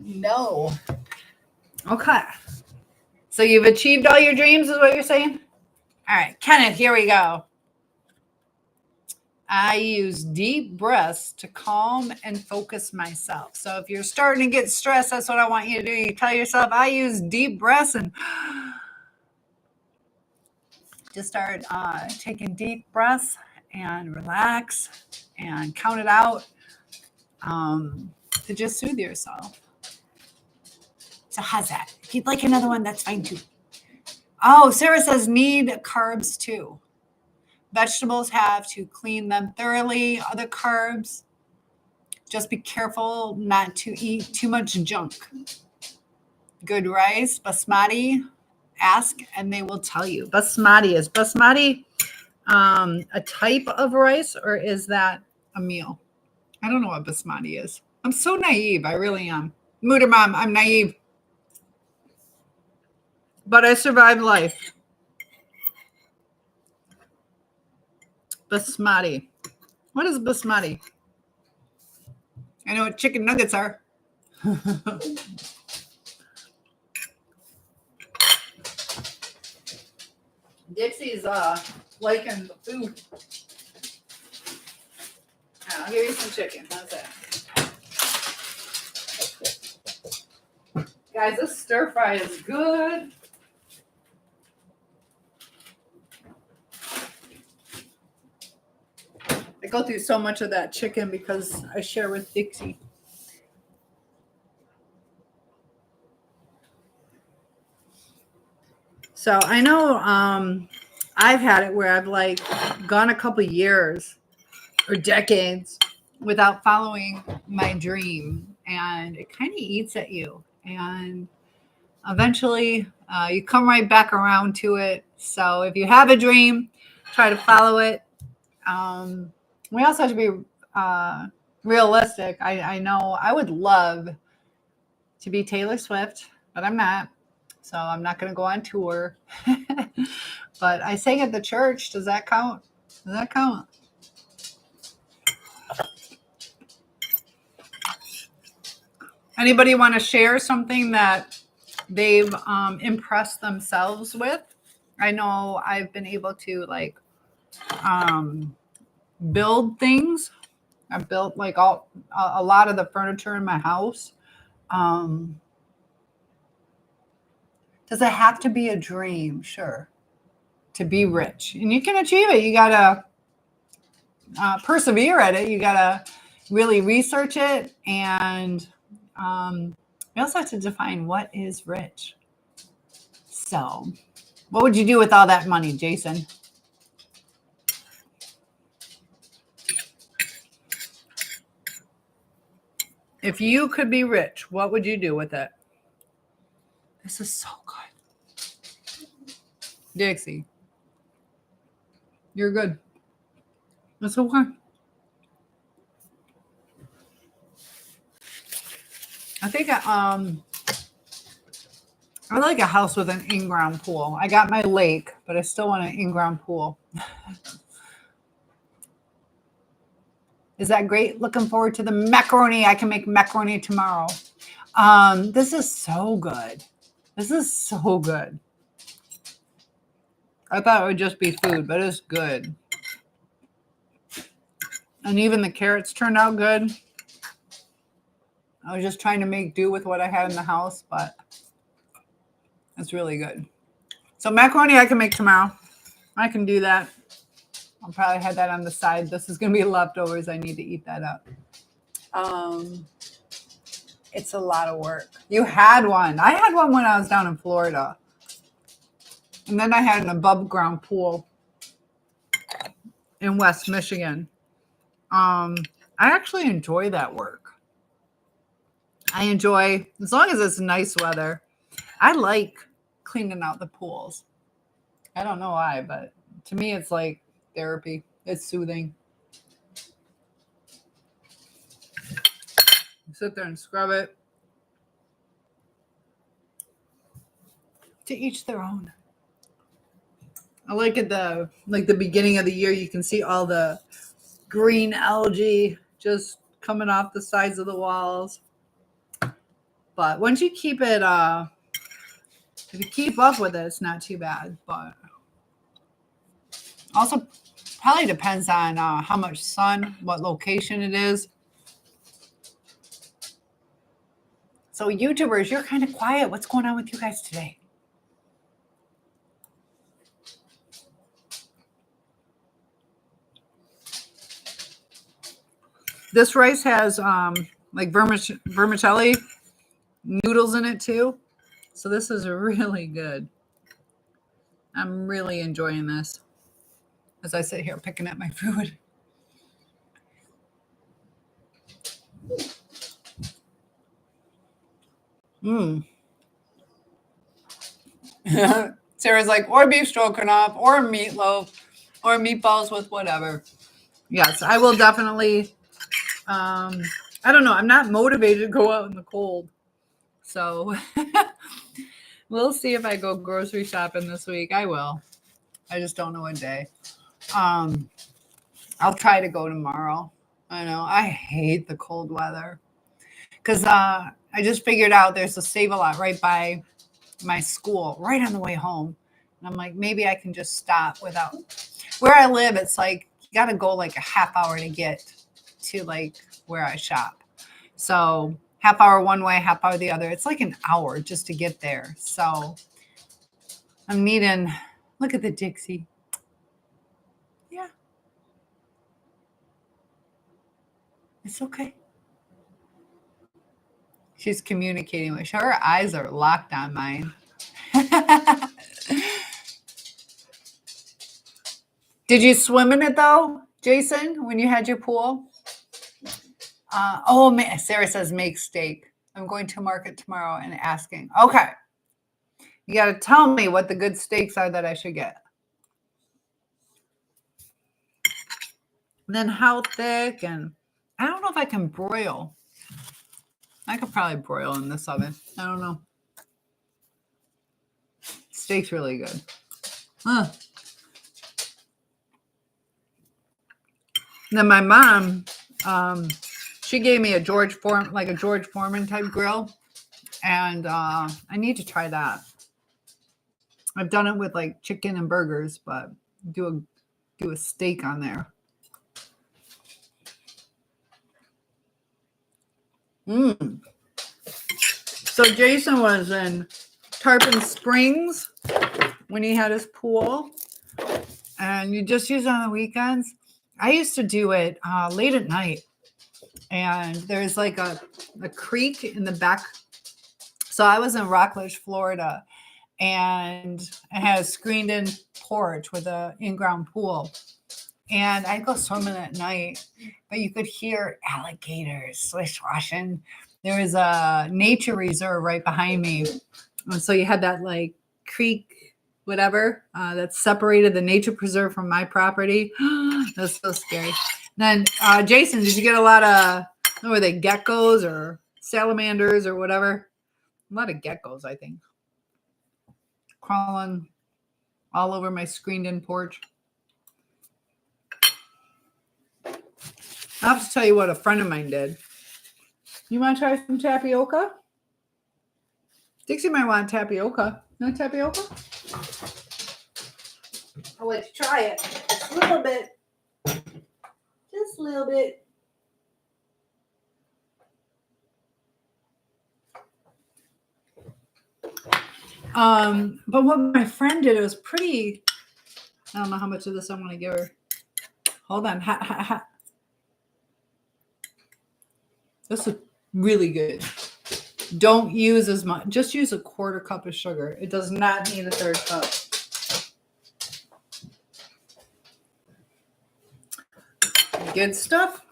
no. Okay. So you've achieved all your dreams is what you're saying? All right, Kenneth, here we go. I use deep breaths to calm and focus myself. So if you're starting to get stressed, that's what I want you to do. You tell yourself, I use deep breaths and just start taking deep breaths and relax and count it out to just soothe yourself. So how's that? If you'd like another one, that's fine too. Oh, Sarah says need carbs too. Vegetables have to clean them thoroughly. Other carbs, just be careful not to eat too much junk. Good rice, basmati, ask and they will tell you. Basmati, is basmati a type of rice or is that a meal? I don't know what basmati is. I'm so naive. I really am. Mutter mom, I'm naive. But I survived life. Basmati. What is basmati? I know what chicken nuggets are. Dixie's liking the food. I'll give you some chicken. How's that? Guys, this stir fry is good. I go through so much of that chicken because I share with Dixie. So I know I've had it where I've like gone a couple years or decades without following my dream, and it kind of eats at you. And eventually, you come right back around to it. So if you have a dream, try to follow it. We also have to be realistic. I know I would love to be Taylor Swift, but I'm not. So I'm not going to go on tour. But I sang at the church. Does that count? Does that count? Anybody want to share something that they've impressed themselves with? I know I've been able to like build things. I've built like a lot of the furniture in my house. Does it have to be a dream? Sure. To be rich. And you can achieve it. You got to persevere at it. You got to really research it. And we also have to define what is rich. So, what would you do with all that money, Jason? If you could be rich, what would you do with it? This is so good. Dixie, you're good. That's okay. I think I like a house with an in-ground pool. I got my lake, but I still want an in-ground pool. Is that great? Looking forward to the macaroni. I can make macaroni tomorrow. This is so good. This is so good. I thought it would just be food, but it's good. And even the carrots turned out good. I was just trying to make do with what I had in the house, but it's really good. So macaroni I can make tomorrow. I can do that. I'll probably have that on the side. This is going to be leftovers. I need to eat that up. It's a lot of work. You had one. I had one when I was down in Florida. And then I had an above ground pool in West Michigan. I actually enjoy that work. I enjoy, as long as it's nice weather, I like cleaning out the pools. I don't know why, but to me, it's like therapy. It's soothing. You sit there and scrub it. To each their own. I like at the beginning of the year, you can see all the green algae just coming off the sides of the walls. But once you keep it If you keep up with it, it's not too bad. But also probably depends on how much sun, what location it is. So YouTubers, you're kind of quiet. What's going on with you guys today? This rice has like vermicelli noodles in it too. So this is really good. I'm really enjoying this as I sit here picking at my food. Sarah's like, or beef stroganoff, or meatloaf, or meatballs with whatever. Yes, I will definitely. I don't know. I'm not motivated to go out in the cold. So we'll see if I go grocery shopping this week. I will. I just don't know what day. I'll try to go tomorrow. I know. I hate the cold weather. Because I just figured out there's a Save-A-Lot right by my school, right on the way home. And I'm like, maybe I can just stop without. Where I live, it's like you got to go like a half hour to get to like where I shop. So half hour one way, half hour the other. It's like an hour just to get there. So I'm needing, look at the Dixie. Yeah. It's okay. She's communicating with her. Her eyes are locked on mine. Did you swim in it though, Jason, when you had your pool? Sarah says make steak. I'm going to market tomorrow and asking. Okay. You got to tell me what the good steaks are that I should get. And then how thick, and I don't know if I can broil. I could probably broil in this oven. I don't know. Steak's really good. Then my mom, she gave me a George Foreman type grill, and I need to try that. I've done it with like chicken and burgers, but do a steak on there. So Jason was in Tarpon Springs when he had his pool, and you just use it on the weekends. I used to do it late at night, and there's like a creek in the back. So I was in Rockledge, Florida, and I had a screened-in porch with an in-ground pool. And I'd go swimming at night, but you could hear alligators swish-washing. There was a nature reserve right behind me. And so you had that like creek, whatever, that separated the nature preserve from my property. That's so scary. Then, Jason, did you get a lot of, were they geckos or salamanders or whatever? A lot of geckos, I think. Crawling all over my screened-in porch. I'll have to tell you what a friend of mine did. You want to try some tapioca? Dixie might want tapioca. You want tapioca? I'll let you try it. Just a little bit. Just a little bit. But what my friend did, it was pretty. I don't know how much of this I'm going to give her. Hold on. This is really good. Don't use as much. Just use a 1/4 cup of sugar. It does not need a 1/3 cup. Good stuff.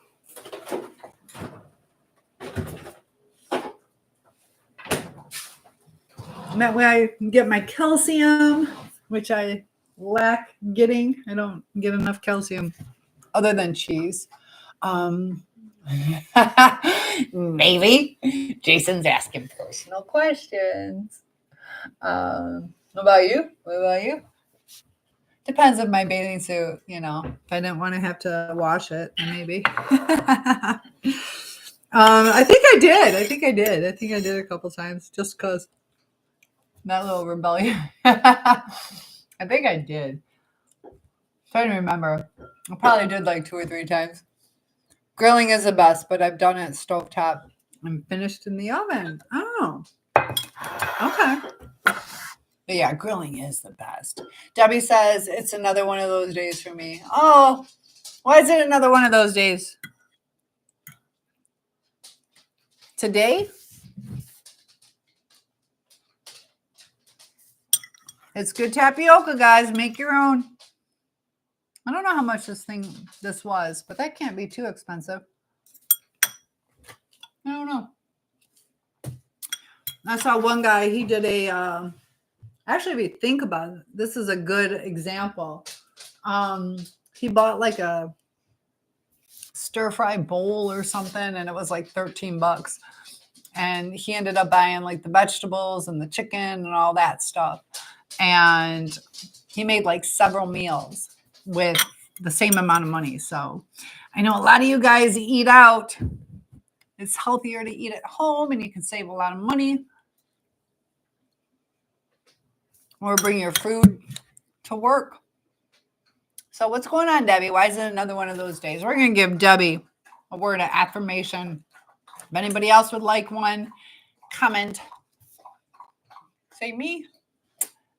And that way I can get my calcium, which I lack getting. I don't get enough calcium other than cheese. Maybe. Jason's asking personal questions. What about you? What about you? Depends if my bathing suit, if I didn't want to have to wash it, maybe. I think I did. I think I did a couple times just because. That little rebellion. I think I did. Trying to remember. I probably did like 2 or 3 times. Grilling is the best, but I've done it stovetop and finished in the oven. Oh, okay. But yeah, grilling is the best. Debbie says it's another one of those days for me. Oh, why is it another one of those days? Today? It's good tapioca, guys. Make your own. I don't know how much this was, but that can't be too expensive. I don't know. I saw one guy, he did a, actually, if you think about it, this is a good example. He bought like a stir fry bowl or something, and it was like $13. And he ended up buying like the vegetables and the chicken and all that stuff. And he made like several meals with the same amount of money. So I know a lot of you guys eat out. It's healthier to eat at home, and you can save a lot of money. Or bring your food to work. So what's going on, Debbie? Why is it another one of those days? We're going to give Debbie a word of affirmation. If anybody else would like one, comment. Say me.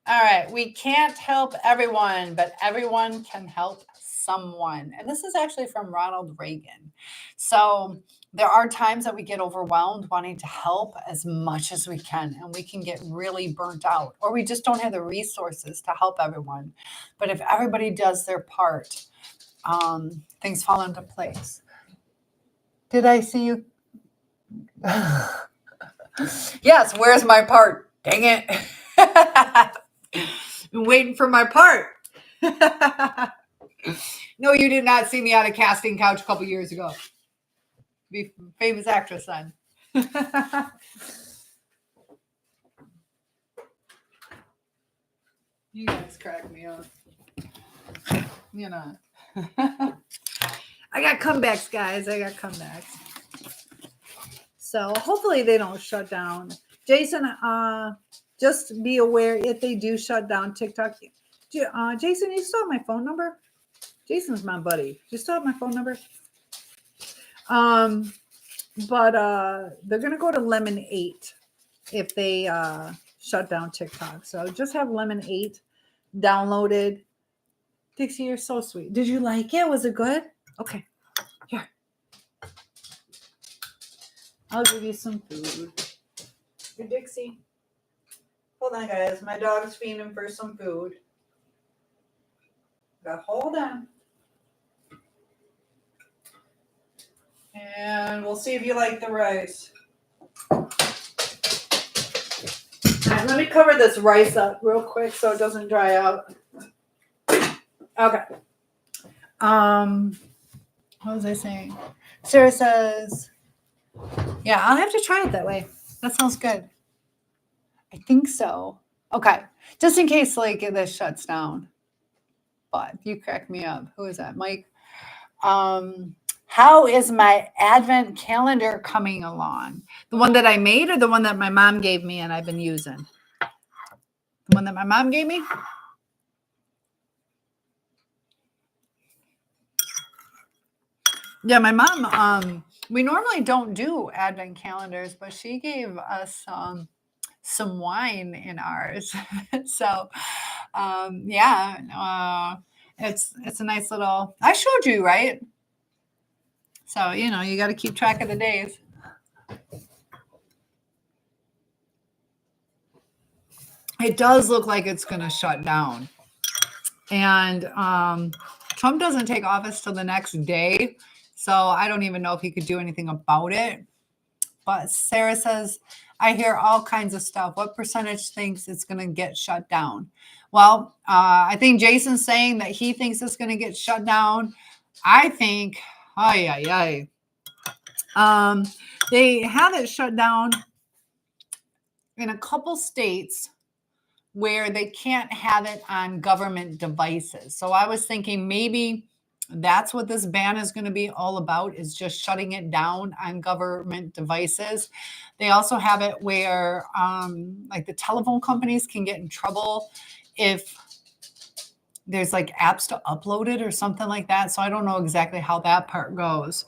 All right. We can't help everyone, but everyone can help someone. And this is actually from Ronald Reagan. So there are times that we get overwhelmed wanting to help as much as we can, and we can get really burnt out, or we just don't have the resources to help everyone. But if everybody does their part, things fall into place. Did I see you? Yes, where's my part? Dang it. I'm waiting for my part. No, you did not see me on a casting couch a couple years ago. Be famous actress then. You guys crack me up. You know. I got comebacks, guys. I got comebacks. So hopefully they don't shut down. Jason, just be aware if they do shut down TikTok. Jason, you still have my phone number? Jason's my buddy. Do you still have my phone number? But they're gonna go to Lemon 8 if they shut down TikTok. So just have Lemon 8 downloaded. Dixie, you're so sweet. Did you like it? Was it good? Okay. Here. I'll give you some food. Here, Dixie. Hold on, guys. My dog's feeding for some food. Hold on. And we'll see if you like the rice. All right, let me cover this rice up real quick so it doesn't dry out. Okay. What was I saying? Sarah says, yeah, I'll have to try it that way. That sounds good. I think so. Okay. Just in case like this shuts down. But you crack me up. Who is that? Mike? How is my Advent calendar coming along? The one that I made or the one that my mom gave me and I've been using? The one that my mom gave me? Yeah, my mom, we normally don't do Advent calendars, but she gave us some wine in ours. So, yeah, it's a nice little, I showed you, right? So, you know, you got to keep track of the days. It does look like it's going to shut down. And Trump doesn't take office till the next day. So I don't even know if he could do anything about it. But Sarah says, I hear all kinds of stuff. What percentage thinks it's going to get shut down? Well, I think Jason's saying that he thinks it's going to get shut down. I think, they have it shut down in a couple states where they can't have it on government devices. So I was thinking maybe That's what this ban is going to be all about, is just shutting it down on government devices. They also have it where like the telephone companies can get in trouble if there's like apps to upload it or something like that. So I don't know exactly how that part goes.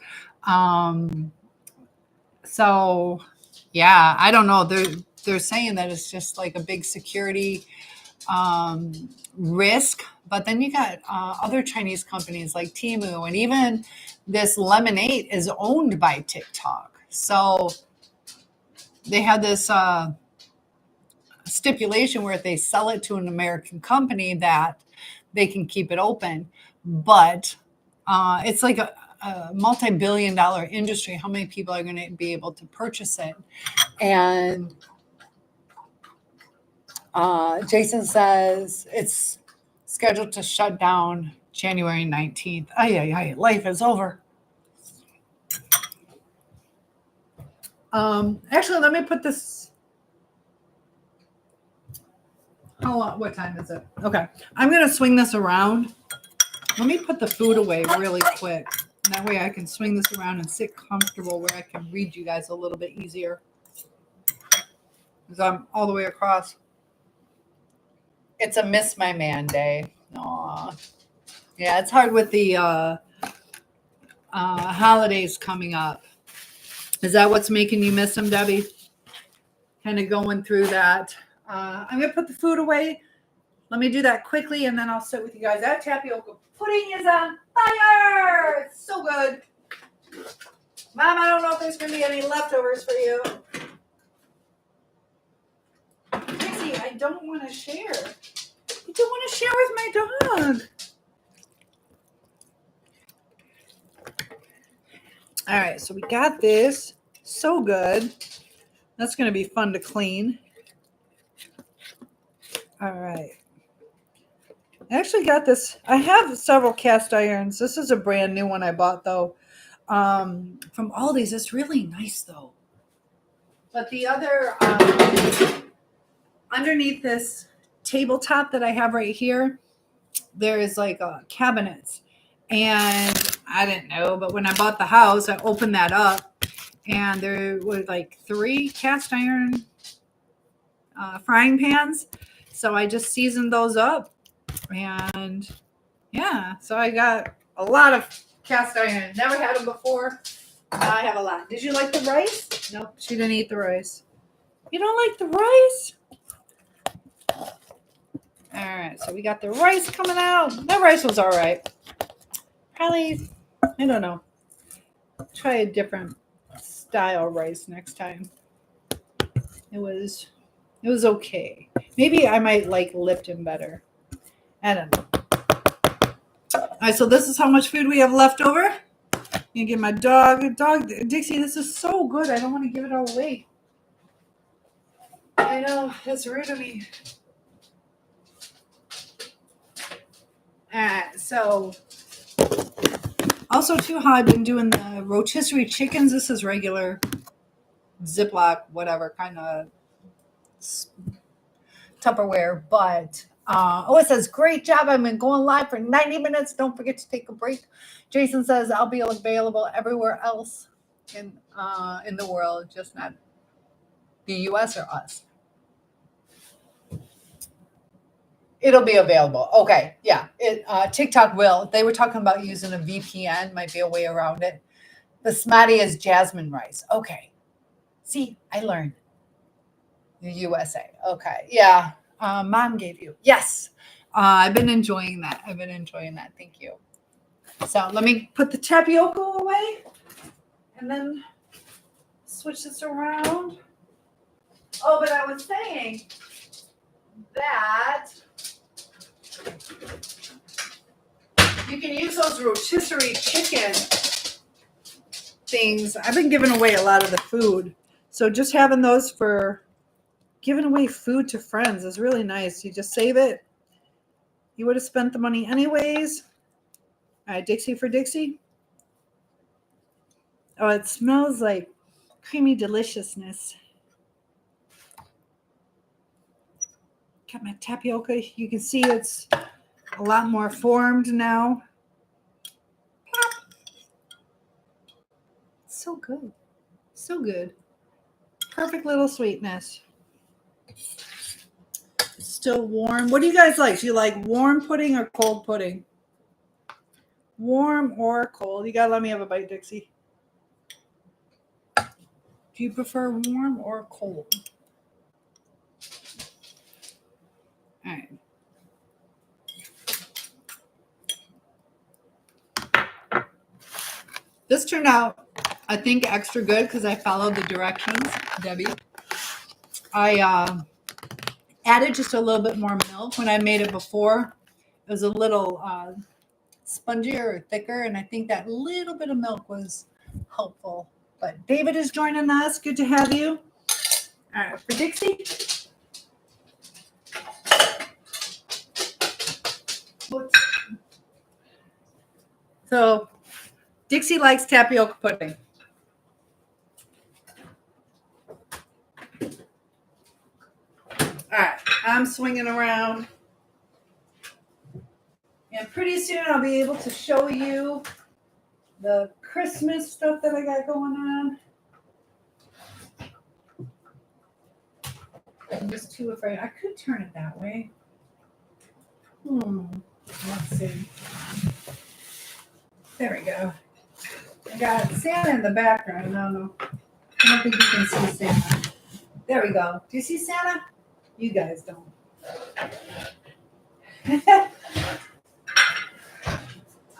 So yeah, I don't know. They're saying that it's just like a big security risk. But then you got other Chinese companies like Temu, and even this Lemonade is owned by TikTok. So they have this stipulation where if they sell it to an American company, that they can keep it open. But it's like a multi-billion-dollar industry. How many people are going to be able to purchase it? And Jason says it's scheduled to shut down January 19th. Ay, life is over. Actually, let me put this. How long? What time is it? Okay. I'm going to swing this around. Let me put the food away really quick. That way I can swing this around and sit comfortable where I can read you guys a little bit easier. Because I'm all the way across. It's a miss my man day. Aww. Yeah, it's hard with the holidays coming up. Is that what's making you miss him, Debbie? Kind of going through that. I'm going to put the food away. Let me do that quickly, and then I'll sit with you guys. That tapioca pudding is on fire. It's so good. Mom, I don't know if there's going to be any leftovers for you. Casey, I don't want to share. I don't want to share with my dog. All right, so we got this. So good. That's going to be fun to clean. All right. I actually got this. I have several cast irons. This is a brand new one I bought, though, from Aldi's. It's really nice, though. But the other, underneath this tabletop that I have right here, there is like cabinets. And I didn't know, but when I bought the house, I opened that up, and there were like 3 cast iron frying pans. So I just seasoned those up. And yeah, so I got a lot of cast iron. Never had them before. Now I have a lot. Did you like the rice? Nope, she didn't eat the rice. You don't like the rice? All right, so we got the rice coming out. That rice was all right. Probably, I don't know. Try a different style rice next time. It was okay. Maybe I might like Lipton better. I don't know. All right, so this is how much food we have left over. You give my dog, Dixie, this is so good. I don't want to give it all away. I know, that's rude of me. All right, so also too, how I've been doing the rotisserie chickens. This is regular Ziploc, whatever kind of Tupperware, but it says, great job. I've been going live for 90 minutes. Don't forget to take a break. Jason says, I'll be available everywhere else in the world, just not the US or us. It'll be available. Okay. Yeah. TikTok will. They were talking about using a VPN, might be a way around it. The smatty is jasmine rice. Okay. See, I learned. The USA. Okay. Yeah. Mom gave you. Yes. I've been enjoying that. Thank you. So let me put the tapioca away and then switch this around. Oh, but I was saying that you can use those rotisserie chicken things. I've been giving away a lot of the food. So just having those for giving away food to friends is really nice. You just save it. You would have spent the money anyways. All right, Dixie for Dixie. Oh, it smells like creamy deliciousness. Got my tapioca. You can see it's a lot more formed now. So good. So good. Perfect little sweetness. Still warm. What do you guys like? Do you like warm pudding or cold pudding? Warm or cold? You gotta let me have a bite, Dixie. Do you prefer warm or cold? All right. This turned out, I think, extra good because I followed the directions, Debbie. I added just a little bit more milk when I made it before. It was a little spongier or thicker, and I think that little bit of milk was helpful. But David is joining us. Good to have you. All right, for Dixie. So Dixie likes tapioca pudding. All right, I'm swinging around. And pretty soon I'll be able to show you the Christmas stuff that I got going on. I'm just too afraid. I could turn it that way. Let's see. There we go. I got Santa in the background. I don't think you can see Santa. There we go. Do you see Santa? You guys don't.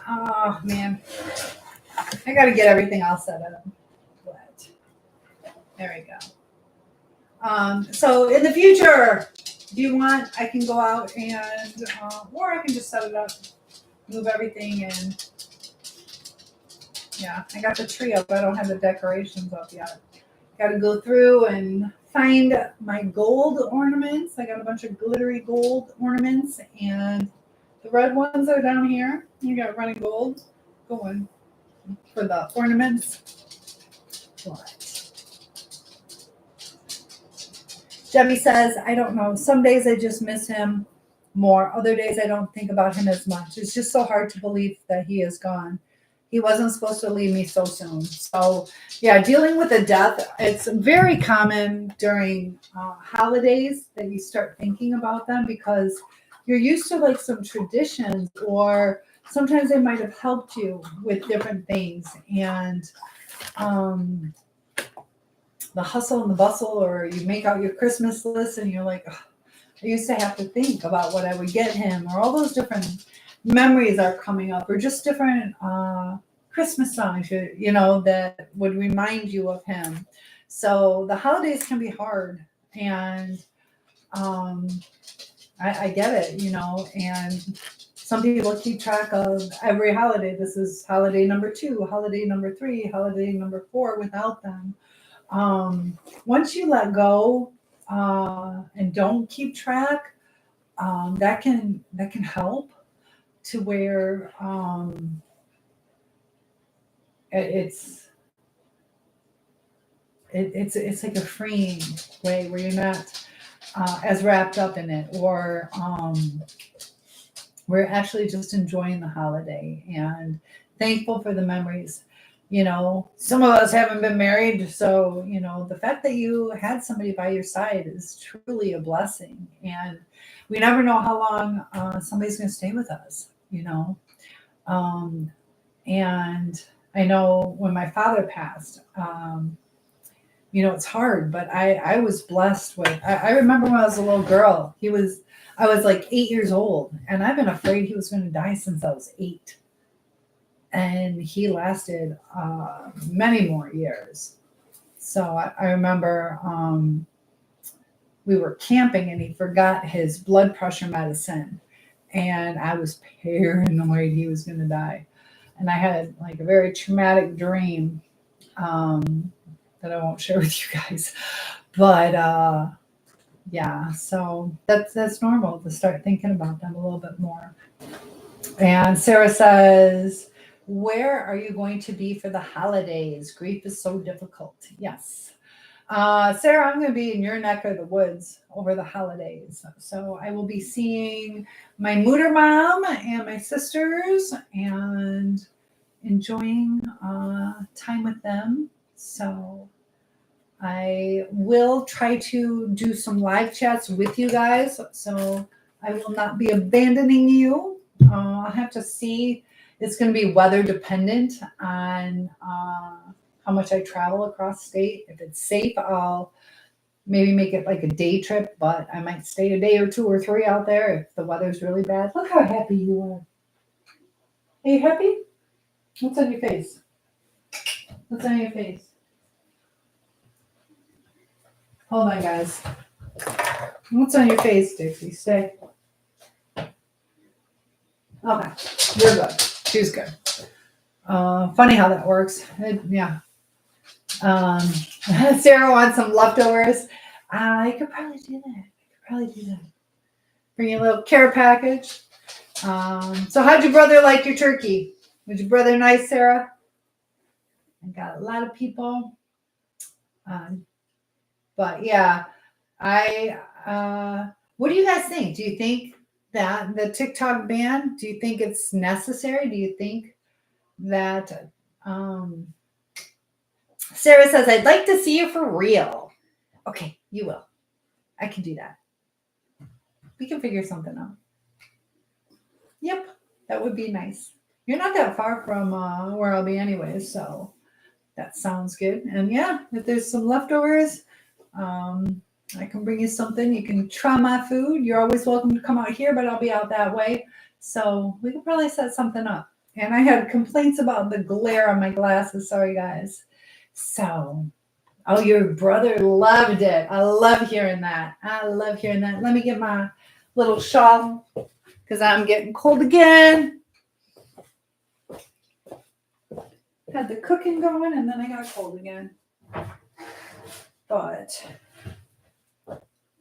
Oh, man. I got to get everything all set up. But there we go. So in the future, do you want, I can go out and, or I can just set it up, move everything, and yeah, I got the tree up. I don't have the decorations up yet. Got to go through and find my gold ornaments. I got a bunch of glittery gold ornaments, and the red ones are down here. You got red and gold going for the ornaments. What? Debbie says, I don't know. Some days I just miss him more. Other days I don't think about him as much. It's just so hard to believe that he is gone. He wasn't supposed to leave me so soon. So, yeah, dealing with a death, it's very common during holidays that you start thinking about them because you're used to like some traditions, or sometimes they might have helped you with different things. And the hustle and the bustle, or you make out your Christmas list and you're like, oh, I used to have to think about what I would get him, or all those different memories are coming up, or just different Christmas songs, that would remind you of him. So the holidays can be hard, and I get it, and some people keep track of every holiday. This is holiday number 2, holiday number 3, holiday number 4 without them. Once you let go and don't keep track, that can help to where it's like a freeing way where you're not as wrapped up in it, or we're actually just enjoying the holiday and thankful for the memories. Some of us haven't been married, so the fact that you had somebody by your side is truly a blessing, and we never know how long somebody's going to stay with us. And I know when my father passed, it's hard, but I was blessed with, I remember when I was a little girl, I was like 8 years old, and I've been afraid he was going to die since I was 8. And he lasted many more years. So I remember we were camping and he forgot his blood pressure medicine, and I was paranoid he was going to die. And I had like a very traumatic dream that I won't share with you guys. But yeah, so that's normal to start thinking about them a little bit more. And Sarah says, where are you going to be for the holidays? Grief is so difficult. Yes. Sarah, I'm going to be in your neck of the woods over the holidays. So I will be seeing my Mutter mom and my sisters, and enjoying time with them. So I will try to do some live chats with you guys. So I will not be abandoning you. I'll have to see. It's going to be weather dependent on how much I travel across state. If it's safe, I'll maybe make it like a day trip, but I might stay a day or 2 or 3 out there if the weather's really bad. Look how happy you are. Are you happy? What's on your face? What's on your face? Hold on, guys. What's on your face, Dixie? Stay. Okay, you're good. She's good. Funny how that works. Yeah. Sarah wants some leftovers. I could probably do that. Bring you a little care package. So how'd your brother like your turkey? Was your brother nice, Sarah? I got a lot of people. But yeah, what do you guys think? Do you think that the TikTok ban, do you think it's necessary? Do you think that, Sarah says, I'd like to see you for real. Okay, you will. I can do that. We can figure something out. Yep, that would be nice. You're not that far from where I'll be anyways, so that sounds good. And yeah, if there's some leftovers, I can bring you something. You can try my food. You're always welcome to come out here, but I'll be out that way. So we could probably set something up. And I had complaints about the glare on my glasses. Sorry, guys. So, oh, your brother loved it. I love hearing that. Let me get my little shawl because I'm getting cold again. Had the cooking going and then I got cold again. But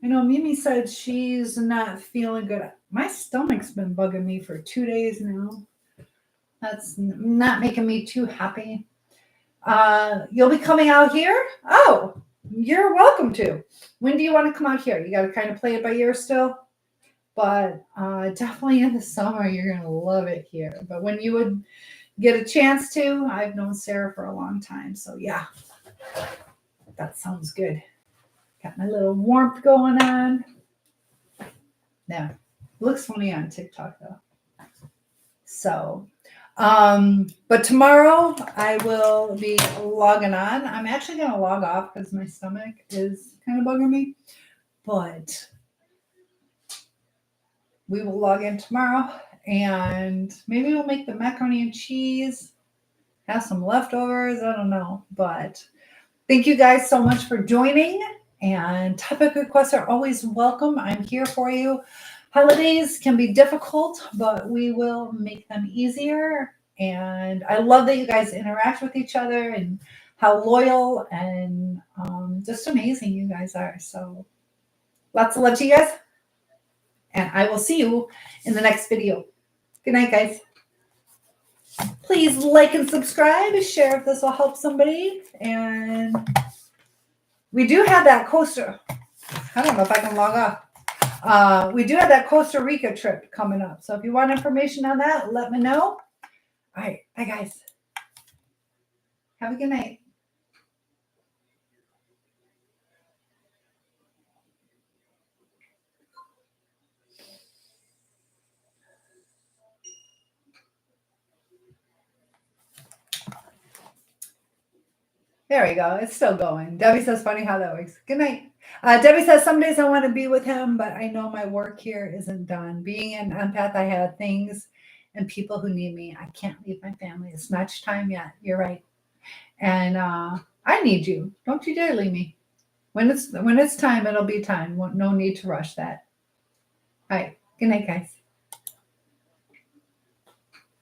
you know, Mimi said she's not feeling good. My stomach's been bugging me for 2 days now. That's not making me too happy. You'll be coming out here? Oh, you're welcome to. When do you want to come out here? You got to kind of play it by ear still. But definitely in the summer, you're going to love it here. But when you would get a chance to, I've known Sarah for a long time. So yeah, that sounds good. Got my little warmth going on. Yeah, looks funny on TikTok though. So, but tomorrow I will be logging on. I'm actually going to log off because my stomach is kind of bugging me. But we will log in tomorrow and maybe we'll make the macaroni and cheese, have some leftovers. I don't know. But thank you guys so much for joining. And topic requests are always welcome. I'm here for you. Holidays can be difficult, but we will make them easier. And I love that you guys interact with each other and how loyal and just amazing you guys are. So lots of love to you guys. And I will see you in the next video. Good night, guys. Please like and subscribe. Share if this will help somebody. And we do have that Costa. I don't know if I can log off. We do have that Costa Rica trip coming up. So if you want information on that, let me know. All right. Bye, guys. Have a good night. There we go. It's still going. Debbie says, funny how that works. Good night. Debbie says, some days I want to be with him, but I know my work here isn't done. Being an empath, I have things and people who need me. I can't leave my family. It's not time yet. You're right. And I need you. Don't you dare leave me. When it's time, it'll be time. No need to rush that. All right. Good night, guys.